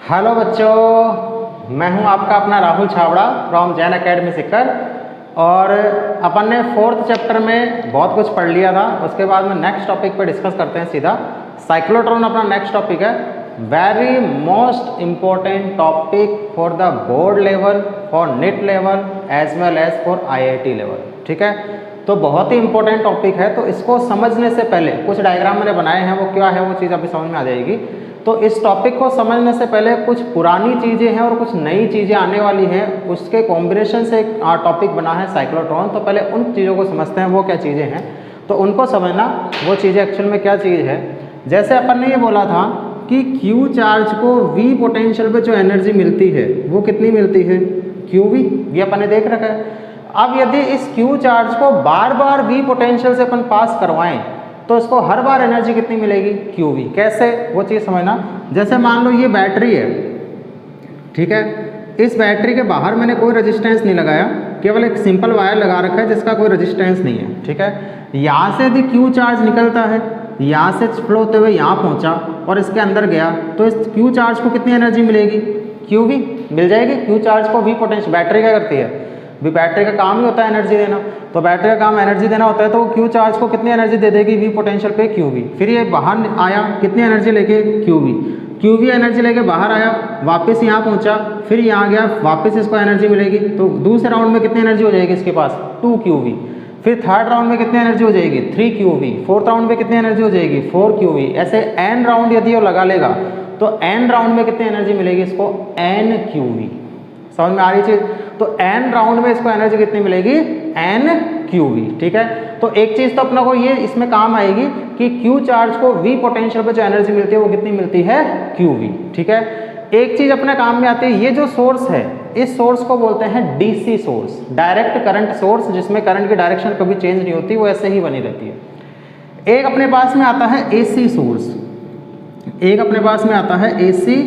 Hello बच्चों, मैं हूं आपका अपना राहुल छाबड़ा फ्रॉम जैन एकेडमी सिक्कर। और अपन ने 4th चैप्टर में बहुत कुछ पढ़ लिया था। उसके बाद में नेक्स्ट टॉपिक पे डिस्कस करते हैं सीधा। साइक्लोट्रॉन अपना नेक्स्ट टॉपिक है। Very most important topic for the board level, for NEET level as well as for IIT level. ठीक है, तो बहुत ही इंपॉर्टेंट टॉपिक है। तो इसको समझने से पहले कुछ डायग्राम मैंने बनाए हैं, वो क्या है वो चीज़ अभी समझ में आ जाएगी। तो इस टॉपिक को समझने से पहले कुछ पुरानी चीज़ें हैं और कुछ नई चीज़ें आने वाली हैं, उसके कॉम्बिनेशन से एक टॉपिक बना है साइक्लोट्रॉन। तो पहले उन चीज़ों को समझते हैं वो क्या चीज़ें हैं, तो उनको समझना वो चीज़ें एक्चुअल में क्या चीज़ है। जैसे अपन ने ये बोला था कि Q चार्ज को V पोटेंशियल पे जो एनर्जी मिलती है वो कितनी मिलती है, QV। ये अपन ने देख रखा है। अब यदि इस Q चार्ज को बार बार V पोटेंशियल से अपन पास करवाएं तो इसको हर बार एनर्जी कितनी मिलेगी, QV। कैसे, वो चीज़ समझना। जैसे मान लो ये बैटरी है, ठीक है, इस बैटरी के बाहर मैंने कोई रेजिस्टेंस नहीं लगाया, केवल एक सिंपल वायर लगा रखा है जिसका कोई रेजिस्टेंस नहीं है। ठीक है, यहाँ से यदि Q चार्ज निकलता है, यहाँ से फ्लो होते हुए यहाँ पहुँचा और इसके अंदर गया, तो इस Q चार्ज को कितनी एनर्जी मिलेगी, QV मिल जाएगी। Q चार्ज को V पोटेंशियल, बैटरी क्या करती है, भी बैटरी का काम ही होता है एनर्जी देना। तो बैटरी का काम एनर्जी देना होता है, तो Q चार्ज को कितनी एनर्जी दे देगी, V पोटेंशियल पे QV। फिर ये बाहर आया, कितनी एनर्जी लेके, QV एनर्जी लेके बाहर आया, वापस यहाँ पहुँचा, फिर यहाँ गया, वापस इसको एनर्जी मिलेगी। तो दूसरे राउंड में कितनी एनर्जी हो जाएगी इसके पास, 2QV। फिर थर्ड राउंड में कितनी एनर्जी हो जाएगी, 3QV। फोर्थ राउंड में कितनी एनर्जी हो जाएगी, 4QV। ऐसे n राउंड यदि वो लगा लेगा तो n राउंड में कितनी एनर्जी मिलेगी इसको, NQV। समझ में आ रही चीज। तो n राउंड में इसको एनर्जी कितनी मिलेगी, NQV। ठीक है, तो एक चीज तो अपना को ये इसमें काम आएगी कि Q चार्ज को V पोटेंशियल पे जो एनर्जी मिलती है वो कितनी मिलती है, QV। ठीक है, एक चीज अपने काम में आती है, ये जो सोर्स है, इस सोर्स को बोलते हैं DC source, direct current source, जिसमें करंट की डायरेक्शन कभी चेंज नहीं होती, वो ऐसे ही बनी रहती है। एक अपने पास में आता है AC सोर्स, एक अपने पास में आता है AC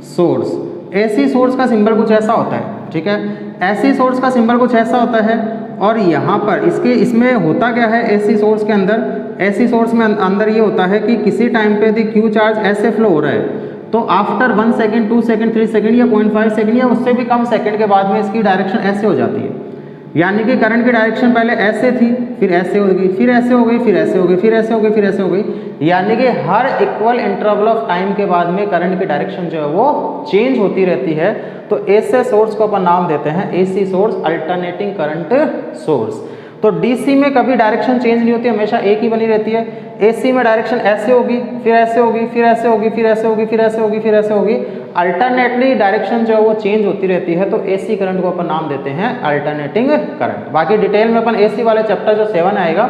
सोर्स। AC सोर्स का सिंबल कुछ ऐसा होता है। ठीक है, AC सोर्स का सिंबल कुछ ऐसा होता है। और यहाँ पर इसमें होता क्या है, AC सोर्स के अंदर, AC सोर्स में अंदर ये होता है कि किसी टाइम पे यदि Q चार्ज ऐसे फ्लो हो रहा है तो आफ्टर 1 सेकेंड, 2 सेकेंड, 3 सेकेंड या 0.5 सेकेंड या उससे भी कम सेकेंड के बाद में इसकी डायरेक्शन ऐसे हो जाती है। यानी कि करंट की डायरेक्शन पहले ऐसे थी, फिर ऐसे हो गई, फिर ऐसे हो गई, फिर ऐसे हो गई, फिर ऐसे हो गई, फिर ऐसे हो गई। यानी कि हर इक्वल इंटरवल ऑफ टाइम के बाद में करंट की डायरेक्शन जो है वो चेंज होती रहती है। तो ऐसे सोर्स को अपन नाम देते हैं AC source, alternating current source. तो DC में कभी डायरेक्शन चेंज नहीं होती, हमेशा एक ही बनी रहती है। AC में डायरेक्शन ऐसे होगी, फिर ऐसे होगी, फिर ऐसे होगी, फिर ऐसे होगी, फिर ऐसे होगी, फिर ऐसे होगी। अल्टरनेटली डायरेक्शन जो है वो चेंज होती रहती है। तो AC करंट को अपन नाम देते हैं अल्टरनेटिंग करंट। बाकी डिटेल में अपन AC वाले चैप्टर जो 7 आएगा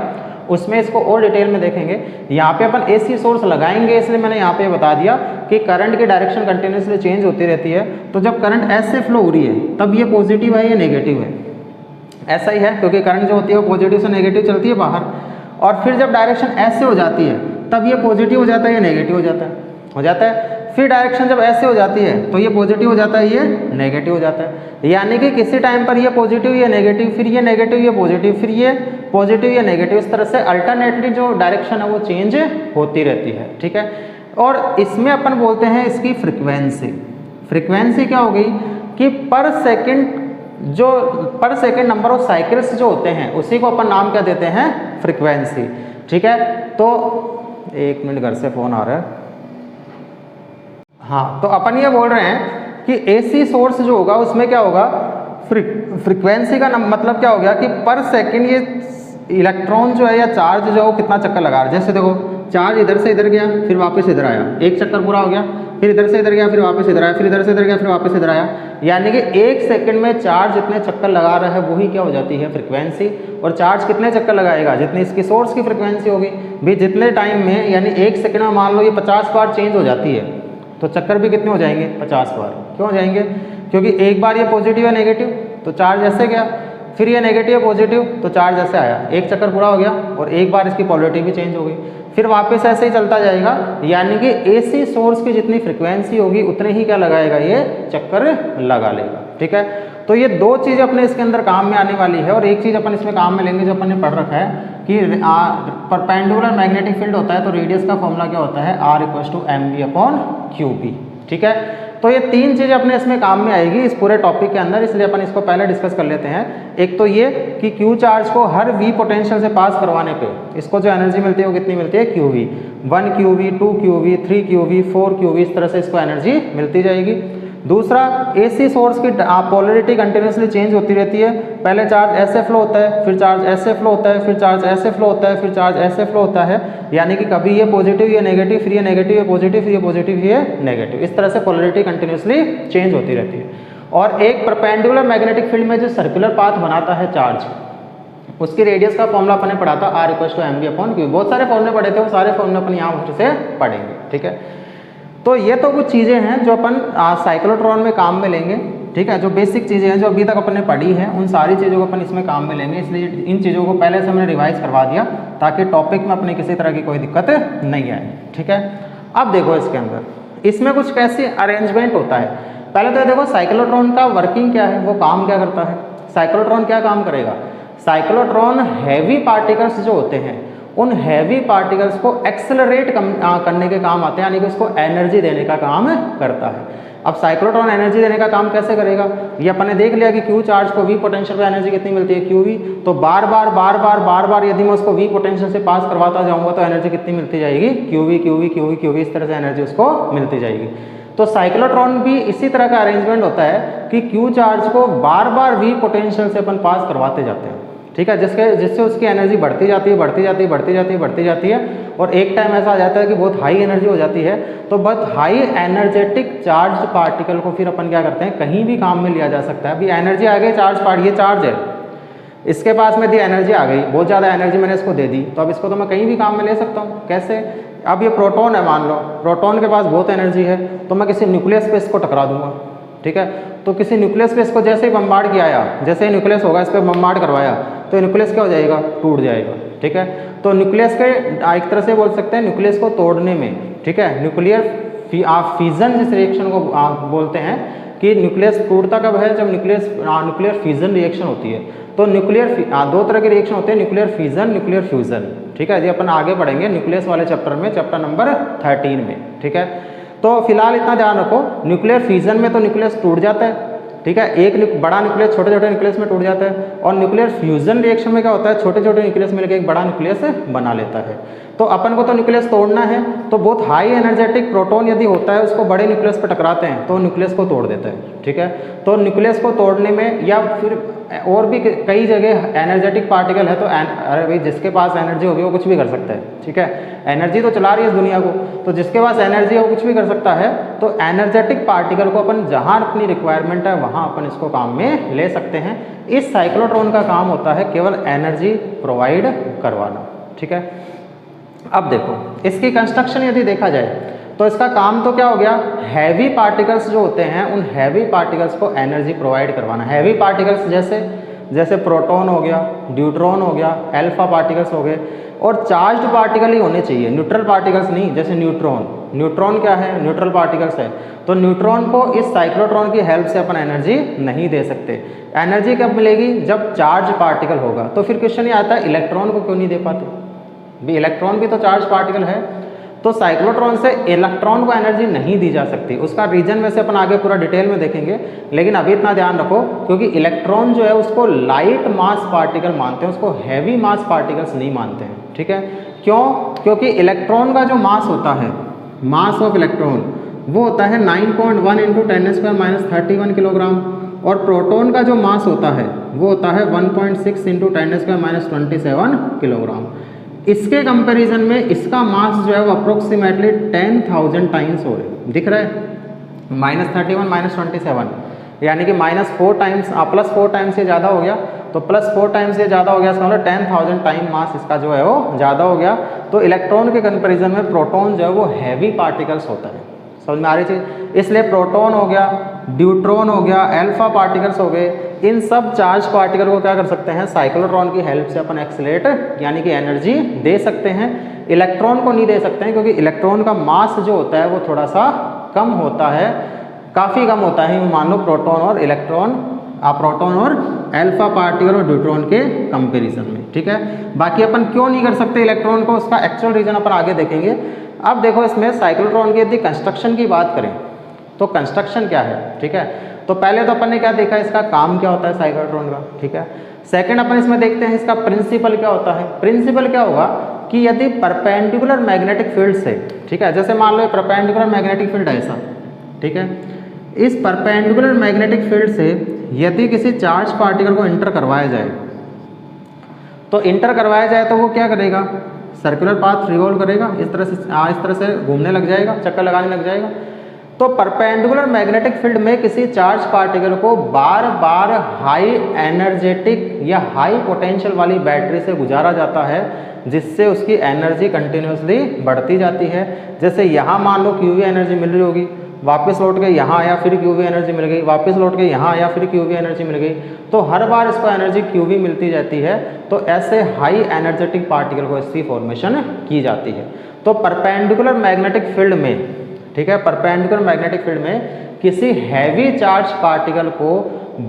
उसमें इसको और डिटेल में देखेंगे। यहाँ पे अपन AC सोर्स लगाएंगे, इसलिए मैंने यहाँ पे बता दिया कि करंट की डायरेक्शन कंटिन्यूसली चेंज होती रहती है। तो जब करंट ऐसे फ्लो हो रही है तब ये पॉजिटिव है या नेगेटिव है, ऐसा ही है, क्योंकि करंट जो होती है वो पॉजिटिव से नेगेटिव चलती है बाहर। और फिर जब डायरेक्शन ऐसे हो जाती है तब ये पॉजिटिव हो जाता है या नेगेटिव हो जाता है। फिर डायरेक्शन जब ऐसे हो जाती है तो ये पॉजिटिव हो जाता है, ये नेगेटिव हो जाता है। यानी कि किसी टाइम पर ये पॉजिटिव या नेगेटिव, फिर ये नेगेटिव ये पॉजिटिव, फिर ये पॉजिटिव या नेगेटिव, इस तरह से अल्टरनेटली जो डायरेक्शन है वो चेंज होती रहती है। ठीक है, और इसमें अपन बोलते हैं इसकी फ्रिक्वेंसी। फ्रिक्वेंसी क्या हो गई कि पर सेकेंड नंबर ऑफ साइकिल्स जो होते हैं उसी को अपन नाम क्या देते हैं, फ्रिक्वेंसी। ठीक है, तो 1 मिनट घर से फोन आ रहा है। हाँ, तो अपन ये बोल रहे हैं कि AC सोर्स जो होगा उसमें क्या होगा, फ्रिक्वेंसी का मतलब क्या हो गया कि पर सेकंड ये इलेक्ट्रॉन जो है या चार्ज जो है वो कितना चक्कर लगा रहा है। जैसे देखो, चार्ज इधर से इधर गया, फिर वापस इधर आया, एक चक्कर पूरा हो गया, फिर इधर से इधर गया, फिर वापस इधर आया, फिर इधर से इधर गया, फिर वापस इधर आया। यानी कि 1 सेकंड में चार्ज जितने चक्कर लगा रहा है वही क्या हो जाती है, फ्रिक्वेंसी। और चार्ज कितने चक्कर लगाएगा, जितनी इसकी सोर्स की फ्रिक्वेंसी होगी। भी जितने टाइम में, यानी 1 सेकंड में मान लो ये 50 बार चेंज हो जाती है तो चक्कर भी कितने हो जाएंगे, 50 बार। क्यों हो जाएंगे, क्योंकि एक बार ये पॉजिटिव है नेगेटिव तो चार्ज ऐसे गया, फिर ये नेगेटिव है पॉजिटिव तो चार्ज ऐसे आया, एक चक्कर पूरा हो गया और एक बार इसकी पोलैरिटी भी चेंज हो गई, फिर वापस ऐसे ही चलता जाएगा। यानी कि AC सोर्स की जितनी फ्रिक्वेंसी होगी उतने ही क्या लगाएगा, ये चक्कर लगा लेगा। ठीक है, तो ये दो चीज़ें अपने इसके अंदर काम में आने वाली है। और एक चीज़ अपन इसमें काम में लेंगे जो अपन ने पढ़ रखा है कि परपेंडिकुलर मैग्नेटिक फील्ड होता है तो रेडियस का फॉर्मूला क्या होता है, R = mv/qb। ठीक है, तो ये तीन चीज़ें अपने इसमें काम में आएगी इस पूरे टॉपिक के अंदर, इसलिए अपन इसको पहले डिस्कस कर लेते हैं। एक तो ये कि क्यू चार्ज को हर वी पोटेंशियल से पास करवाने पे इसको जो एनर्जी मिलती है वो कितनी मिलती है, Q V, 1 Q V, 2 Q V, 3 Q V, 4 Q V, इस तरह से इसको एनर्जी मिलती जाएगी। दूसरा, एसी सोर्स की पोलरिटी कंटिन्यूसली चेंज होती रहती है। पहले चार्ज ऐसे फ्लो होता है, फिर चार्ज ऐसे फ्लो होता है, फिर चार्ज ऐसे फ्लो होता है, फिर चार्ज ऐसे फ्लो होता है, यानी कि कभी ये पॉजिटिव ये नेगेटिव, फिर ये नेगेटिव ये पॉजिटिव, फिर ये पॉजिटिव ये नेगेटिव, इस तरह से पोलरिटी कंटिन्यूसली चेंज होती रहती है। और एक परपेंडिकुलर मैग्नेटिक फील्ड में जो सर्कुलर पाथ बनाता है चार्ज, उसकी रेडियस का फॉर्मूला अपन ने पढ़ा था R=mv/q। बहुत सारे फॉर्मूले पढ़े थे, वो सारे फॉर्मूले अपन यहाँ फिर से पढ़ेंगे, ठीक है। तो ये तो कुछ चीज़ें हैं जो अपन साइक्लोट्रॉन में काम में लेंगे, ठीक है। जो बेसिक चीज़ें हैं जो अभी तक अपन ने पढ़ी हैं, उन सारी चीज़ों को अपन इसमें काम में लेंगे, इसलिए इन चीज़ों को पहले से हमने रिवाइज करवा दिया ताकि टॉपिक में अपने किसी तरह की कोई दिक्कत नहीं आए, ठीक है। अब देखो इसके अंदर इसमें कुछ कैसे अरेंजमेंट होता है। पहले तो देखो साइक्लोट्रॉन का वर्किंग क्या है, वो काम क्या करता है। साइक्लोट्रॉन क्या काम करेगा, साइक्लोट्रॉन हैवी पार्टिकल्स जो होते हैं उन हैवी पार्टिकल्स को एक्सेलरेट करने के काम आते हैं, यानी कि उसको एनर्जी देने का काम करता है। अब साइक्लोट्रॉन एनर्जी देने का काम कैसे करेगा, ये अपन ने देख लिया कि क्यू चार्ज को वी पोटेंशियल पे एनर्जी कितनी मिलती है, क्यू वी। तो बार बार यदि मैं उसको वी पोटेंशियल से पास करवाता जाऊंगा तो एनर्जी कितनी मिलती जाएगी, Q V Q V Q V Q V, इस तरह से एनर्जी उसको मिलती जाएगी। तो साइक्लोट्रॉन भी इसी तरह का अरेंजमेंट होता है कि क्यू चार्ज को बार बार वी पोटेंशियल से अपन पास करवाते जाते हैं, ठीक है, जिससे उसकी एनर्जी बढ़ती जाती है और एक टाइम ऐसा आ जाता है कि बहुत हाई एनर्जी हो जाती है। तो बहुत हाई एनर्जेटिक चार्ज पार्टिकल को फिर अपन क्या करते हैं, कहीं भी काम में लिया जा सकता है। अभी एनर्जी आ गई, चार्ज पार्ट, ये चार्ज है, इसके पास में दी एनर्जी आ गई, बहुत ज़्यादा एनर्जी मैंने इसको दे दी, तो अब इसको तो मैं कहीं भी काम में ले सकता हूँ। कैसे, अब ये प्रोटॉन है, मान लो प्रोटॉन के पास बहुत एनर्जी है, तो मैं किसी न्यूक्लियस पे इसको टकरा दूंगा, ठीक है। तो किसी न्यूक्लियस पे इसको जैसे ही बम्बार्ड किया, जैसे ही न्यूक्लियस होगा इस पर बम्बार्ड करवाया, तो न्यूक्लियस क्या हो जाएगा, टूट जाएगा, ठीक है। तो न्यूक्लियस के एक तरह से बोल सकते हैं न्यूक्लियस को तोड़ने में, ठीक है, न्यूक्लियर फिजन जिस रिएक्शन को बोलते हैं कि न्यूक्लियस टूटता कब है, जब न्यूक्लियर फिजन रिएक्शन होती है। तो दो तरह के रिएक्शन होते हैं, न्यूक्लियर फिजन, न्यूक्लियर फ्यूजन, ठीक है। ये अपन आगे बढ़ेंगे न्यूक्लियस वाले चैप्टर में, चैप्टर नंबर 13 में, ठीक है। तो फिलहाल इतना ध्यान रखो, न्यूक्लियर फिजन में तो न्यूक्लियस टूट जाता है, ठीक है, एक बड़ा न्यूक्लियस छोटे छोटे न्यूक्लियस में टूट जाता है। और न्यूक्लियर फ्यूजन रिएक्शन में क्या होता है, छोटे छोटे न्यूक्लियस मिलकर एक बड़ा न्यूक्लियस बना लेता है। तो अपन को तो न्यूक्लियस तोड़ना है, तो बहुत हाई एनर्जेटिक प्रोटॉन यदि होता है उसको बड़े न्यूक्लियस पर टकराते हैं तो न्यूक्लियस को तोड़ देता है, ठीक है। तो न्यूक्लियस को तोड़ने में या फिर और भी कई जगह एनर्जेटिक पार्टिकल है, तो अरे भाई जिसके पास एनर्जी होगी वो कुछ भी कर सकता है, ठीक है। एनर्जी तो चला रही है इस दुनिया को, तो जिसके पास एनर्जी है वो कुछ भी कर सकता है। तो एनर्जेटिक पार्टिकल को अपन जहाँ अपनी रिक्वायरमेंट है वहाँ अपन इसको काम में ले सकते हैं। इस साइक्लोट्रॉन का काम होता है केवल एनर्जी प्रोवाइड करवाना, ठीक है। अब देखो इसकी कंस्ट्रक्शन यदि देखा जाए तो इसका काम तो क्या हो गया, हैवी पार्टिकल्स जो होते हैं उन हैवी पार्टिकल्स को एनर्जी प्रोवाइड करवाना। हैवी पार्टिकल्स जैसे प्रोटॉन हो गया, ड्यूट्रॉन हो गया, अल्फा पार्टिकल्स हो गए, और चार्ज्ड पार्टिकल ही होने चाहिए, न्यूट्रल पार्टिकल्स नहीं। जैसे न्यूट्रॉन क्या है, न्यूट्रल पार्टिकल्स है। तो न्यूट्रॉन को इस साइक्लोट्रॉन की हेल्प से अपन एनर्जी नहीं दे सकते। एनर्जी कब मिलेगी, जब चार्ज पार्टिकल होगा। तो फिर क्वेश्चन ये आता है इलेक्ट्रॉन को क्यों नहीं दे पाते, भी इलेक्ट्रॉन भी तो चार्ज पार्टिकल है। तो साइक्लोट्रॉन से इलेक्ट्रॉन को एनर्जी नहीं दी जा सकती। उसका रीजन वैसे अपन आगे पूरा डिटेल में देखेंगे, लेकिन अभी इतना ध्यान रखो क्योंकि इलेक्ट्रॉन जो है उसको लाइट मास पार्टिकल मानते हैं, उसको हैवी मास पार्टिकल्स नहीं मानते हैं, ठीक है। क्यों, क्योंकि इलेक्ट्रॉन का जो मास होता है, मास ऑफ इलेक्ट्रॉन, वो होता है 9.1 × 10⁻³ किलोग्राम, और प्रोटॉन का जो मास होता है वो होता है 1.6 × 10⁻27 किलोग्राम। इसके कंपैरिजन में इसका मास जो है वो अप्रोक्सीमेटली 10,000 टाइम्स हो रहे, दिख रहा है, -31 -27, यानी कि -4 टाइम्स +4 टाइम्स से ज़्यादा हो गया। तो +4 टाइम्स से ज़्यादा हो गया, इसका मतलब 10,000 टाइम मास इसका जो है वो ज़्यादा हो गया। तो इलेक्ट्रॉन के कंपैरिजन में प्रोटॉन जो है वो हैवी पार्टिकल्स होता है, समझ में आ रही चीज़। इसलिए प्रोटॉन हो गया, ड्यूट्रॉन हो गया, अल्फा पार्टिकल्स हो गए, इन सब चार्ज पार्टिकल को क्या कर सकते हैं, साइक्लोट्रॉन की हेल्प से अपन एक्सेलरेट यानी कि एनर्जी दे सकते हैं। इलेक्ट्रॉन को नहीं दे सकते हैं क्योंकि इलेक्ट्रॉन का मास जो होता है वो थोड़ा सा कम होता है, काफ़ी कम होता है, मान लो प्रोटॉन और अल्फा पार्टिकल और ड्यूट्रॉन के कंपेरिजन में, ठीक है। बाकी अपन क्यों नहीं कर सकते इलेक्ट्रॉन को, उसका एक्चुअल रीजन अपन आगे देखेंगे। अब देखो इसमें साइक्लोट्रॉन की यदि कंस्ट्रक्शन की बात करें तो कंस्ट्रक्शन क्या है, ठीक है। तो पहले तो अपन ने क्या देखा, इसका काम क्या होता है साइक्लोट्रॉन का, ठीक है। सेकंड अपन इसमें देखते हैं इसका प्रिंसिपल क्या होता है। प्रिंसिपल क्या होगा कि यदि परपेंडिकुलर मैग्नेटिक फील्ड से, ठीक है, जैसे मान लो परपेंडिकुलर मैग्नेटिक फील्ड है ऐसा, ठीक है, इस परपेंडिकुलर मैग्नेटिक फील्ड से यदि किसी चार्ज पार्टिकल को इंटर करवाया जाए, तो इंटर करवाया जाए तो वो क्या करेगा, सर्कुलर पाथ रिवॉल्व करेगा, इस तरह से घूमने लग जाएगा, चक्कर लगाने लग जाएगा। तो परपेंडिकुलर मैग्नेटिक फील्ड में किसी चार्ज पार्टिकल को बार बार हाई एनर्जेटिक या हाई पोटेंशियल वाली बैटरी से गुजारा जाता है, जिससे उसकी एनर्जी कंटिन्यूसली बढ़ती जाती है। जैसे यहाँ मान लो क्यूवी एनर्जी मिल रही होगी, वापस लौट के यहाँ आया, फिर क्यूवी एनर्जी मिल गई, वापस लौट के यहाँ आया, फिर क्यूवी एनर्जी मिल गई, तो हर बार इसको एनर्जी क्यूवी मिलती जाती है। तो ऐसे हाई एनर्जेटिक पार्टिकल को इसकी फॉर्मेशन की जाती है। तो परपेंडिकुलर मैग्नेटिक फील्ड में, ठीक है, परपेंडिकुलर मैग्नेटिक फील्ड में किसी हैवी चार्ज पार्टिकल को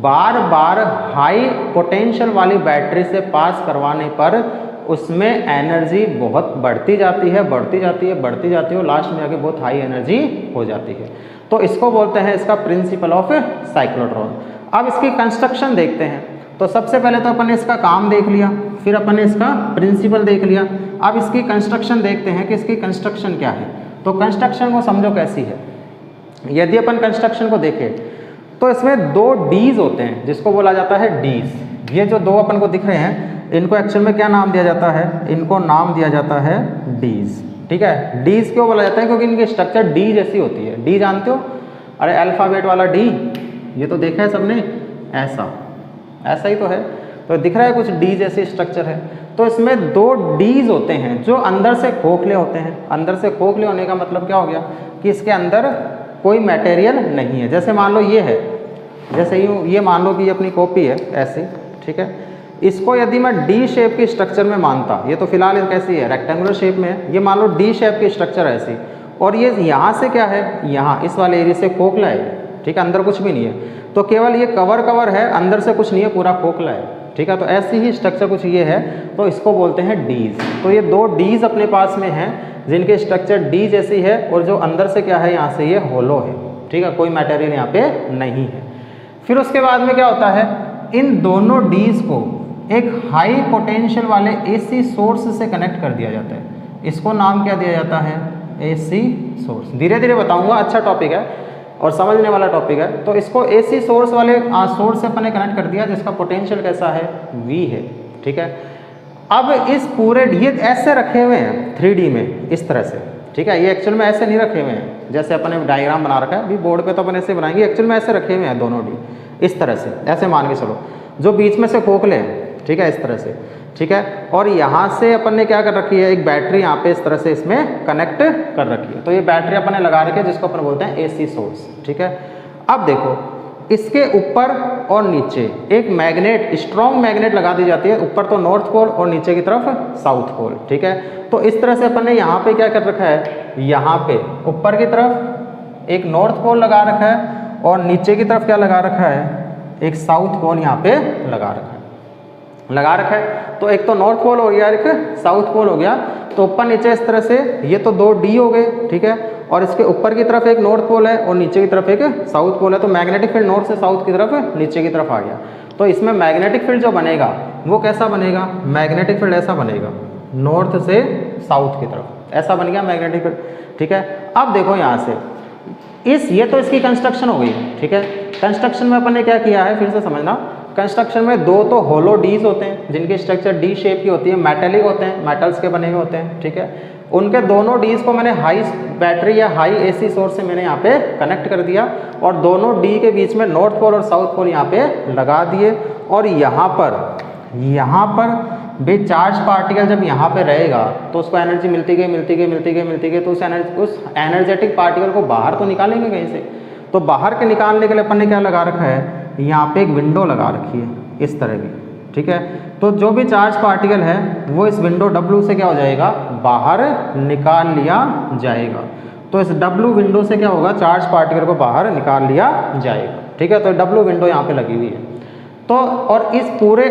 बार बार हाई पोटेंशियल वाली बैटरी से पास करवाने पर उसमें एनर्जी बहुत बढ़ती जाती है, बढ़ती जाती है, बढ़ती जाती है, और लास्ट में आके बहुत हाई एनर्जी हो जाती है। तो इसको बोलते हैं इसका प्रिंसिपल ऑफ साइक्लोट्रॉन। अब इसकी कंस्ट्रक्शन देखते हैं। तो सबसे पहले तो अपन ने इसका काम देख लिया, फिर अपन ने इसका प्रिंसिपल देख लिया। अब इसकी कंस्ट्रक्शन देखते हैं कि इसकी कंस्ट्रक्शन क्या है। तो कंस्ट्रक्शन को समझो कैसी है। यदि अपन कंस्ट्रक्शन को देखें तो इसमें दो डीज होते हैं, जिसको बोला जाता है डीज। ये जो दो अपन को दिख रहे हैं, इनको एक्चुअल में क्या नाम दिया जाता है, इनको नाम दिया जाता है डीज, ठीक है। डीज क्यों बोला जाता है, क्योंकि इनकी स्ट्रक्चर डी जैसी होती है। डी जानते हो, अरे अल्फाबेट वाला डी, ये तो देखा है सबने, ऐसा ही तो है। तो दिख रहा है कुछ डी जैसी स्ट्रक्चर है। तो इसमें दो डीज होते हैं जो अंदर से खोखले होते हैं। अंदर से खोखले होने का मतलब क्या हो गया कि इसके अंदर कोई मटेरियल नहीं है। जैसे मान लो ये है, जैसे यूँ ये मान लो कि ये अपनी कॉपी है ऐसी, ठीक है। इसको यदि मैं डी शेप की स्ट्रक्चर में मानता, ये तो फिलहाल कैसी है, रेक्टेंगुलर शेप में है, ये मान लो डी शेप की स्ट्रक्चर है ऐसी, और ये यहाँ से क्या है, यहाँ इस वाले एरिया से खोखला है, ठीक है, अंदर कुछ भी नहीं है। तो केवल ये कवर है, अंदर से कुछ नहीं है, पूरा खोखला है, ठीक है। तो ऐसी ही स्ट्रक्चर कुछ ये है, तो इसको बोलते हैं डीज। तो ये दो डीज अपने पास में हैं जिनके स्ट्रक्चर डी जैसी है, और जो अंदर से क्या है, यहाँ से ये होलो है, ठीक है, कोई मटेरियल यहाँ पे नहीं है। फिर उसके बाद में क्या होता है, इन दोनों डीज को एक हाई पोटेंशियल वाले एसी सोर्स से कनेक्ट कर दिया जाता है। इसको नाम क्या दिया जाता है, एसी सोर्स। धीरे धीरे बताऊंगा, अच्छा टॉपिक है और समझने वाला टॉपिक है। तो इसको एसी सोर्स वाले सोर्स से अपन ने कनेक्ट कर दिया, जिसका पोटेंशियल कैसा है, V है, ठीक है। अब इस पूरे ये ऐसे रखे हुए हैं 3D में इस तरह से, ठीक है। ये एक्चुअल में ऐसे नहीं रखे हुए हैं, जैसे अपन ने डायग्राम बना रखा है, अभी बोर्ड पे तो अपन ऐसे बनाएंगे, एक्चुअल में ऐसे रखे हुए हैं दोनों डी इस तरह से, ऐसे मान के चलो, जो बीच में से खोखले हैं, ठीक है, इस तरह से, ठीक है। और यहाँ से अपन ने क्या कर रखी है, एक बैटरी यहाँ पे इस तरह से इसमें कनेक्ट कर रखी है। तो ये बैटरी अपन ने लगा रखी है, जिसको अपन बोलते हैं एसी सोर्स, ठीक है। अब देखो, इसके ऊपर और नीचे एक मैग्नेट, स्ट्रॉन्ग मैग्नेट लगा दी जाती है, ऊपर तो नॉर्थ पोल और नीचे की तरफ साउथ पोल, ठीक है। तो इस तरह से अपन ने यहाँ पे क्या कर रखा है, यहाँ पे ऊपर की तरफ एक नॉर्थ पोल लगा रखा है, और नीचे की तरफ क्या लगा रखा है, एक साउथ पोल यहाँ पे लगा रखा है। तो एक तो नॉर्थ पोल हो गया, एक साउथ पोल हो गया। तो ऊपर नीचे इस तरह से ये तो दो डी हो गए, ठीक है, और इसके ऊपर की तरफ एक नॉर्थ पोल है और नीचे की तरफ एक साउथ पोल है। तो मैग्नेटिक फील्ड नॉर्थ से साउथ की तरफ, नीचे की तरफ आ गया। तो इसमें मैग्नेटिक फील्ड जो बनेगा वो कैसा बनेगा, मैग्नेटिक फील्ड ऐसा बनेगा, नॉर्थ से साउथ की तरफ ऐसा बन गया मैग्नेटिक फील्ड, ठीक है। अब देखो यहाँ से ये तो इसकी कंस्ट्रक्शन हो गई, ठीक है। कंस्ट्रक्शन में अपन ने क्या किया है, फिर से समझना। कंस्ट्रक्शन में दो तो होलो डीज होते हैं, जिनकी स्ट्रक्चर डी शेप की होती है, मेटेलिक होते हैं, मेटल्स के बने हुए होते हैं, ठीक है। उनके दोनों डीज को मैंने हाई बैटरी या हाई एसी सोर्स से मैंने यहाँ पे कनेक्ट कर दिया, और दोनों डी के बीच में नॉर्थ पोल और साउथ पोल यहाँ पे लगा दिए। और यहाँ पर भी चार्ज पार्टिकल जब यहाँ पे रहेगा तो उसको एनर्जी मिलती गई, तो उस एनर्जेटिक पार्टिकल को बाहर तो निकालेंगे कहीं से। तो बाहर के निकालने के लिए अपन ने क्या लगा रखा है, यहाँ पे एक विंडो लगा रखी है इस तरह की, ठीक है। तो जो भी चार्ज पार्टिकल है वो इस विंडो W से क्या हो जाएगा, बाहर निकाल लिया जाएगा। तो इस W विंडो से क्या होगा, चार्ज पार्टिकल को बाहर निकाल लिया जाएगा, ठीक है। तो W विंडो यहाँ पे लगी हुई है। तो और इस पूरे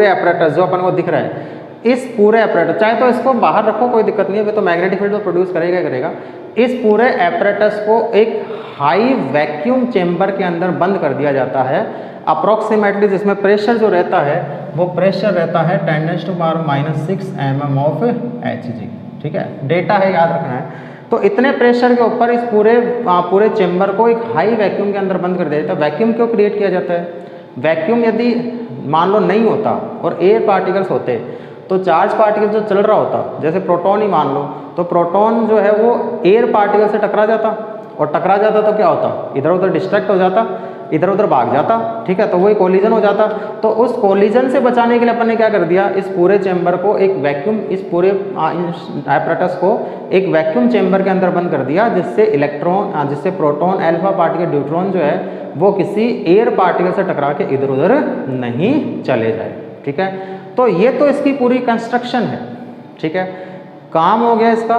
एपरेटस जो अपन को दिख रहा है, इस पूरे एपरेटस, चाहे तो इसको बाहर रखो कोई दिक्कत नहीं है, तो मैग्नेटिक फील्ड तो प्रोड्यूस करेगा करेगा। इस पूरे एपरेटस को एक हाई वैक्यूम चेम्बर के अंदर बंद कर दिया जाता है अप्रॉक्सीमेटली, जिसमें प्रेशर जो रहता है वो प्रेशर रहता है 10⁻⁻⁶ mm ऑफ Hg। ठीक है, डेटा है, याद रखना है। तो इतने प्रेशर के ऊपर इस पूरे चेम्बर को एक हाई वैक्यूम के अंदर बंद कर दिया जाता है। वैक्यूम क्यों क्रिएट किया जाता है? वैक्यूम यदि मान लो नहीं होता और एयर पार्टिकल्स होते तो चार्ज पार्टिकल जो चल रहा होता, जैसे प्रोटॉन ही मान लो, तो प्रोटॉन जो है वो एयर पार्टिकल से टकरा जाता, और टकरा जाता तो क्या होता, इधर उधर डिस्ट्रैक्ट हो जाता, इधर उधर भाग जाता। ठीक है, तो वही कोलिजन हो जाता। तो उस कोलिजन से बचाने के लिए अपन ने क्या कर दिया, इस पूरे चेम्बर को एक वैक्यूम, इस पूरे एपरेटस को एक वैक्यूम चेम्बर के अंदर बंद कर दिया, जिससे प्रोटॉन, अल्फा पार्टिकल, न्यूट्रॉन जो है वो किसी एयर पार्टिकल से टकरा के इधर उधर नहीं चले जाए। ठीक है, तो ये तो इसकी पूरी कंस्ट्रक्शन है। ठीक है, काम हो गया इसका,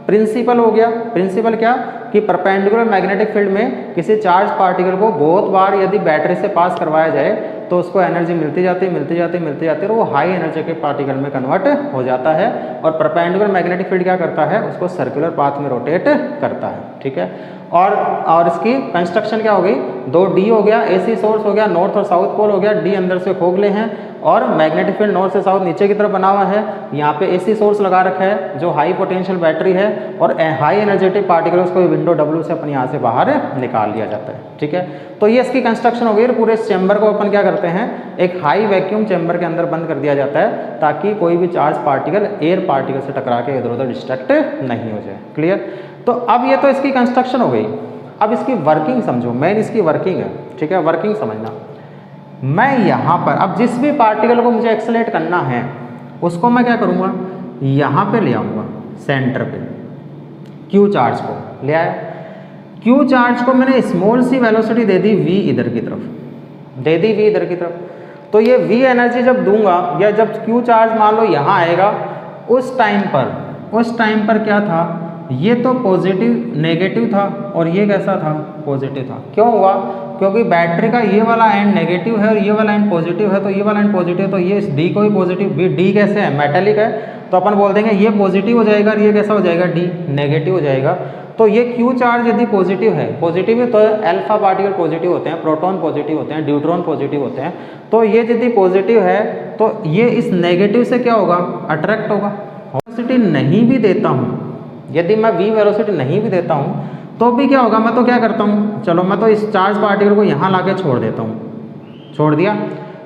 प्रिंसिपल हो गया। प्रिंसिपल क्या कि परपेंडिकुलर मैग्नेटिक फील्ड में किसी चार्ज पार्टिकल को बहुत बार यदि बैटरी से पास करवाया जाए तो उसको एनर्जी मिलती जाती है और वो हाई एनर्जी के पार्टिकल में कन्वर्ट हो जाता है। और परपेंडिकुलर मैग्नेटिक फील्ड क्या करता है, उसको सर्कुलर पाथ में रोटेट करता है। ठीक है, और इसकी कंस्ट्रक्शन क्या हो गई, 2D हो गया, AC सोर्स हो गया, नॉर्थ और साउथ पोल हो गया, D अंदर से खोखले हैं, और मैग्नेटिक फील्ड नॉर्थ से साउथ नीचे की तरफ बना हुआ है। यहाँ पे AC सोर्स लगा रखा है जो हाई पोटेंशियल बैटरी है, और हाई एनर्जेटिक पार्टिकल्स को विंडो W से अपन यहाँ से बाहर निकाल लिया जाता है। ठीक है, तो ये इसकी कंस्ट्रक्शन हो गई। पूरे चैम्बर को अपन क्या करते हैं, एक हाई वैक्यूम चैम्बर के अंदर बंद कर दिया जाता है ताकि कोई भी चार्ज पार्टिकल एयर पार्टिकल से टकरा के इधर उधर डिस्ट्रैक्ट नहीं हो जाए। क्लियर? तो अब ये तो इसकी कंस्ट्रक्शन हो गई। अब इसकी वर्किंग समझो, मेन इसकी वर्किंग है। ठीक है, वर्किंग समझना। मैं यहाँ पर अब जिस भी पार्टिकल को मुझे एक्सेलेरेट करना है उसको मैं क्या करूँगा, यहाँ पे ले आऊँगा सेंटर पे, क्यू चार्ज को ले आया। क्यू चार्ज को मैंने स्मॉल सी वेलोसिटी दे दी v इधर की तरफ, दे दी v इधर की तरफ। तो ये v एनर्जी जब दूंगा, या जब क्यू चार्ज मान लो यहाँ आएगा, उस टाइम पर क्या था, ये तो पॉजिटिव नेगेटिव था और ये कैसा था, पॉजिटिव था। क्यों हुआ, क्योंकि बैटरी का ये वाला एंड नेगेटिव है और ये वाला एंड पॉजिटिव है, तो ये वाला एंड पॉजिटिव, तो ये इस डी को भी पॉजिटिव, डी कैसे है, मेटेलिक है, तो अपन बोल देंगे ये पॉजिटिव हो जाएगा और ये कैसा हो जाएगा, डी नेगेटिव हो जाएगा। तो ये क्यू चार्ज यदि पॉजिटिव है तो अल्फा पार्टिकल पॉजिटिव होते हैं, प्रोटॉन पॉजिटिव होते हैं, न्यूट्रॉन पॉजिटिव होते हैं। तो ये यदि पॉजिटिव है तो ये इस नेगेटिव से क्या होगा, अट्रैक्ट होगा। वेलोसिटी नहीं भी देता हूँ, यदि मैं v वेलोसिटी नहीं भी देता हूँ तो भी क्या होगा, मैं तो क्या करता हूँ, चलो मैं तो इस चार्ज पार्टिकल को यहाँ लाके छोड़ देता हूँ, छोड़ दिया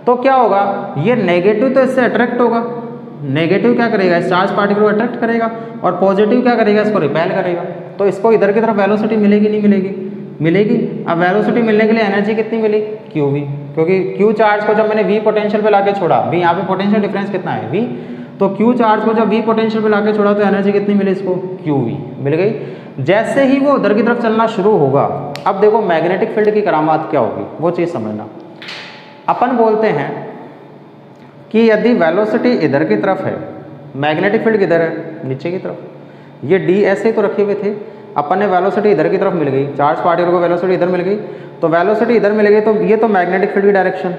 तो क्या होगा, ये नेगेटिव तो इससे अट्रैक्ट होगा, नेगेटिव क्या करेगा, इस चार्ज पार्टिकल को अट्रैक्ट करेगा, और पॉजिटिव क्या करेगा, इसको रिपेल करेगा। तो इसको इधर की तरफ वेलोसिटी मिलेगी नहीं मिलेगी, मिलेगी। अब वेलोसिटी मिलने के लिए एनर्जी कितनी मिली, क्यू वी, क्योंकि क्यू चार्ज को जब मैंने v पोटेंशियल पे लाके छोड़ा, v यहाँ पे पोटेंशियल डिफरेंस कितना है v, तो क्यू चार्ज को जब v पोटेंशियल पे लाके छोड़ा तो एनर्जी कितनी मिली इसको, क्यू वी मिल गई। जैसे ही वो उधर की तरफ चलना शुरू होगा, अब देखो मैग्नेटिक फील्ड की करामात क्या होगी वो चीज़ समझना। अपन बोलते हैं कि यदि वेलोसिटी इधर की तरफ है, मैग्नेटिक फील्ड किधर है, नीचे की तरफ, ये डी ऐसे तो रखे हुए थे, अपन ने वेलोसिटी इधर की तरफ मिल गई, चार्ज पार्टिकल को वेलोसिटी इधर मिल गई, तो वेलोसिटी इधर मिल गई, तो ये तो मैग्नेटिक फील्ड की डायरेक्शन,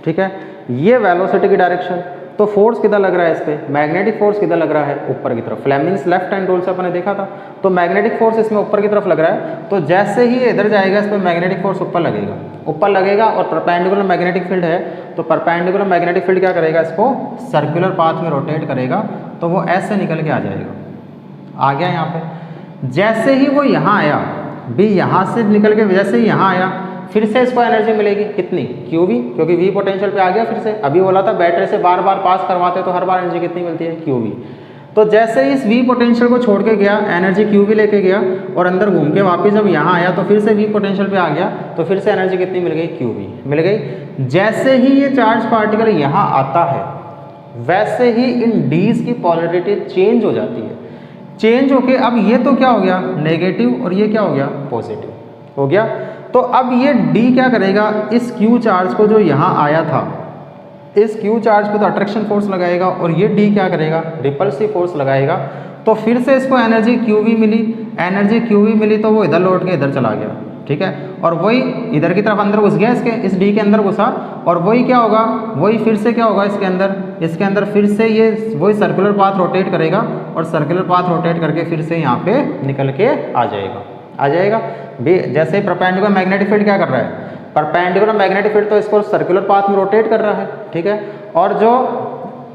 ठीक है, ये वेलोसिटी की डायरेक्शन। तो फोर्स किधर लग रहा है इस पर, मैग्नेटिक फोर्स किधर लग रहा है, ऊपर की तरफ। फ्लेमिंग्स लेफ्ट हैंड रूल से अपन ने देखा था, तो मैग्नेटिक फोर्स इसमें ऊपर की तरफ लग रहा है। तो जैसे ही इधर जाएगा इस पर मैग्नेटिक फोर्स ऊपर लगेगा, ऊपर लगेगा, और परपेंडिकुलर मैग्नेटिक फील्ड है, तो परपेंडिकुलर मैग्नेटिक फील्ड क्या करेगा, इसको सर्कुलर पाथ में रोटेट करेगा, तो वो ऐसे निकल के आ जाएगा, आ गया यहाँ पे। जैसे ही वो यहाँ आया, भी यहाँ से निकल के जैसे ही यहाँ आया, फिर से इसको एनर्जी मिलेगी कितनी, क्यू वी, क्योंकि वी पोटेंशियल पे आ गया फिर से। अभी बोला था बैटरी से बार बार पास करवाते तो हर बार एनर्जी कितनी मिलती है, क्यू वी। तो जैसे ही इस वी पोटेंशियल को छोड़ के गया, एनर्जी क्यू वी लेके गया, और अंदर घूम के वापस जब यहाँ आया तो फिर से वी पोटेंशियल पे आ गया, तो फिर से एनर्जी कितनी मिल गई, क्यू वी मिल गई। जैसे ही ये चार्ज पार्टिकल यहाँ आता है, वैसे ही इन डीज की पॉलरिटी चेंज हो जाती है, चेंज होके अब ये तो क्या हो गया, नेगेटिव, और ये क्या हो गया, पॉजिटिव हो गया। तो अब ये D क्या करेगा, इस Q चार्ज को जो यहाँ आया था, इस Q चार्ज पे तो अट्रैक्शन फोर्स लगाएगा, और ये D क्या करेगा, रिपल्सिव फोर्स लगाएगा। तो फिर से इसको एनर्जी QV मिली, एनर्जी QV मिली, तो वो इधर लौट के इधर चला गया, ठीक है। और वही इधर की तरफ अंदर घुस गया, इसके इस डी के अंदर घुसा, और वही क्या होगा, वही फिर से क्या होगा इसके अंदर फिर से ये वही सर्कुलर पाथ रोटेट करेगा, और सर्कुलर पाथ रोटेट करके फिर से यहाँ पे निकल के आ जाएगा भी। जैसे परपेंडिकुलर मैग्नेटिक फील्ड क्या कर रहा है, परपेंडिकुलर मैग्नेटिक फील्ड तो इसको सर्कुलर पाथ में रोटेट कर रहा है, ठीक है। और जो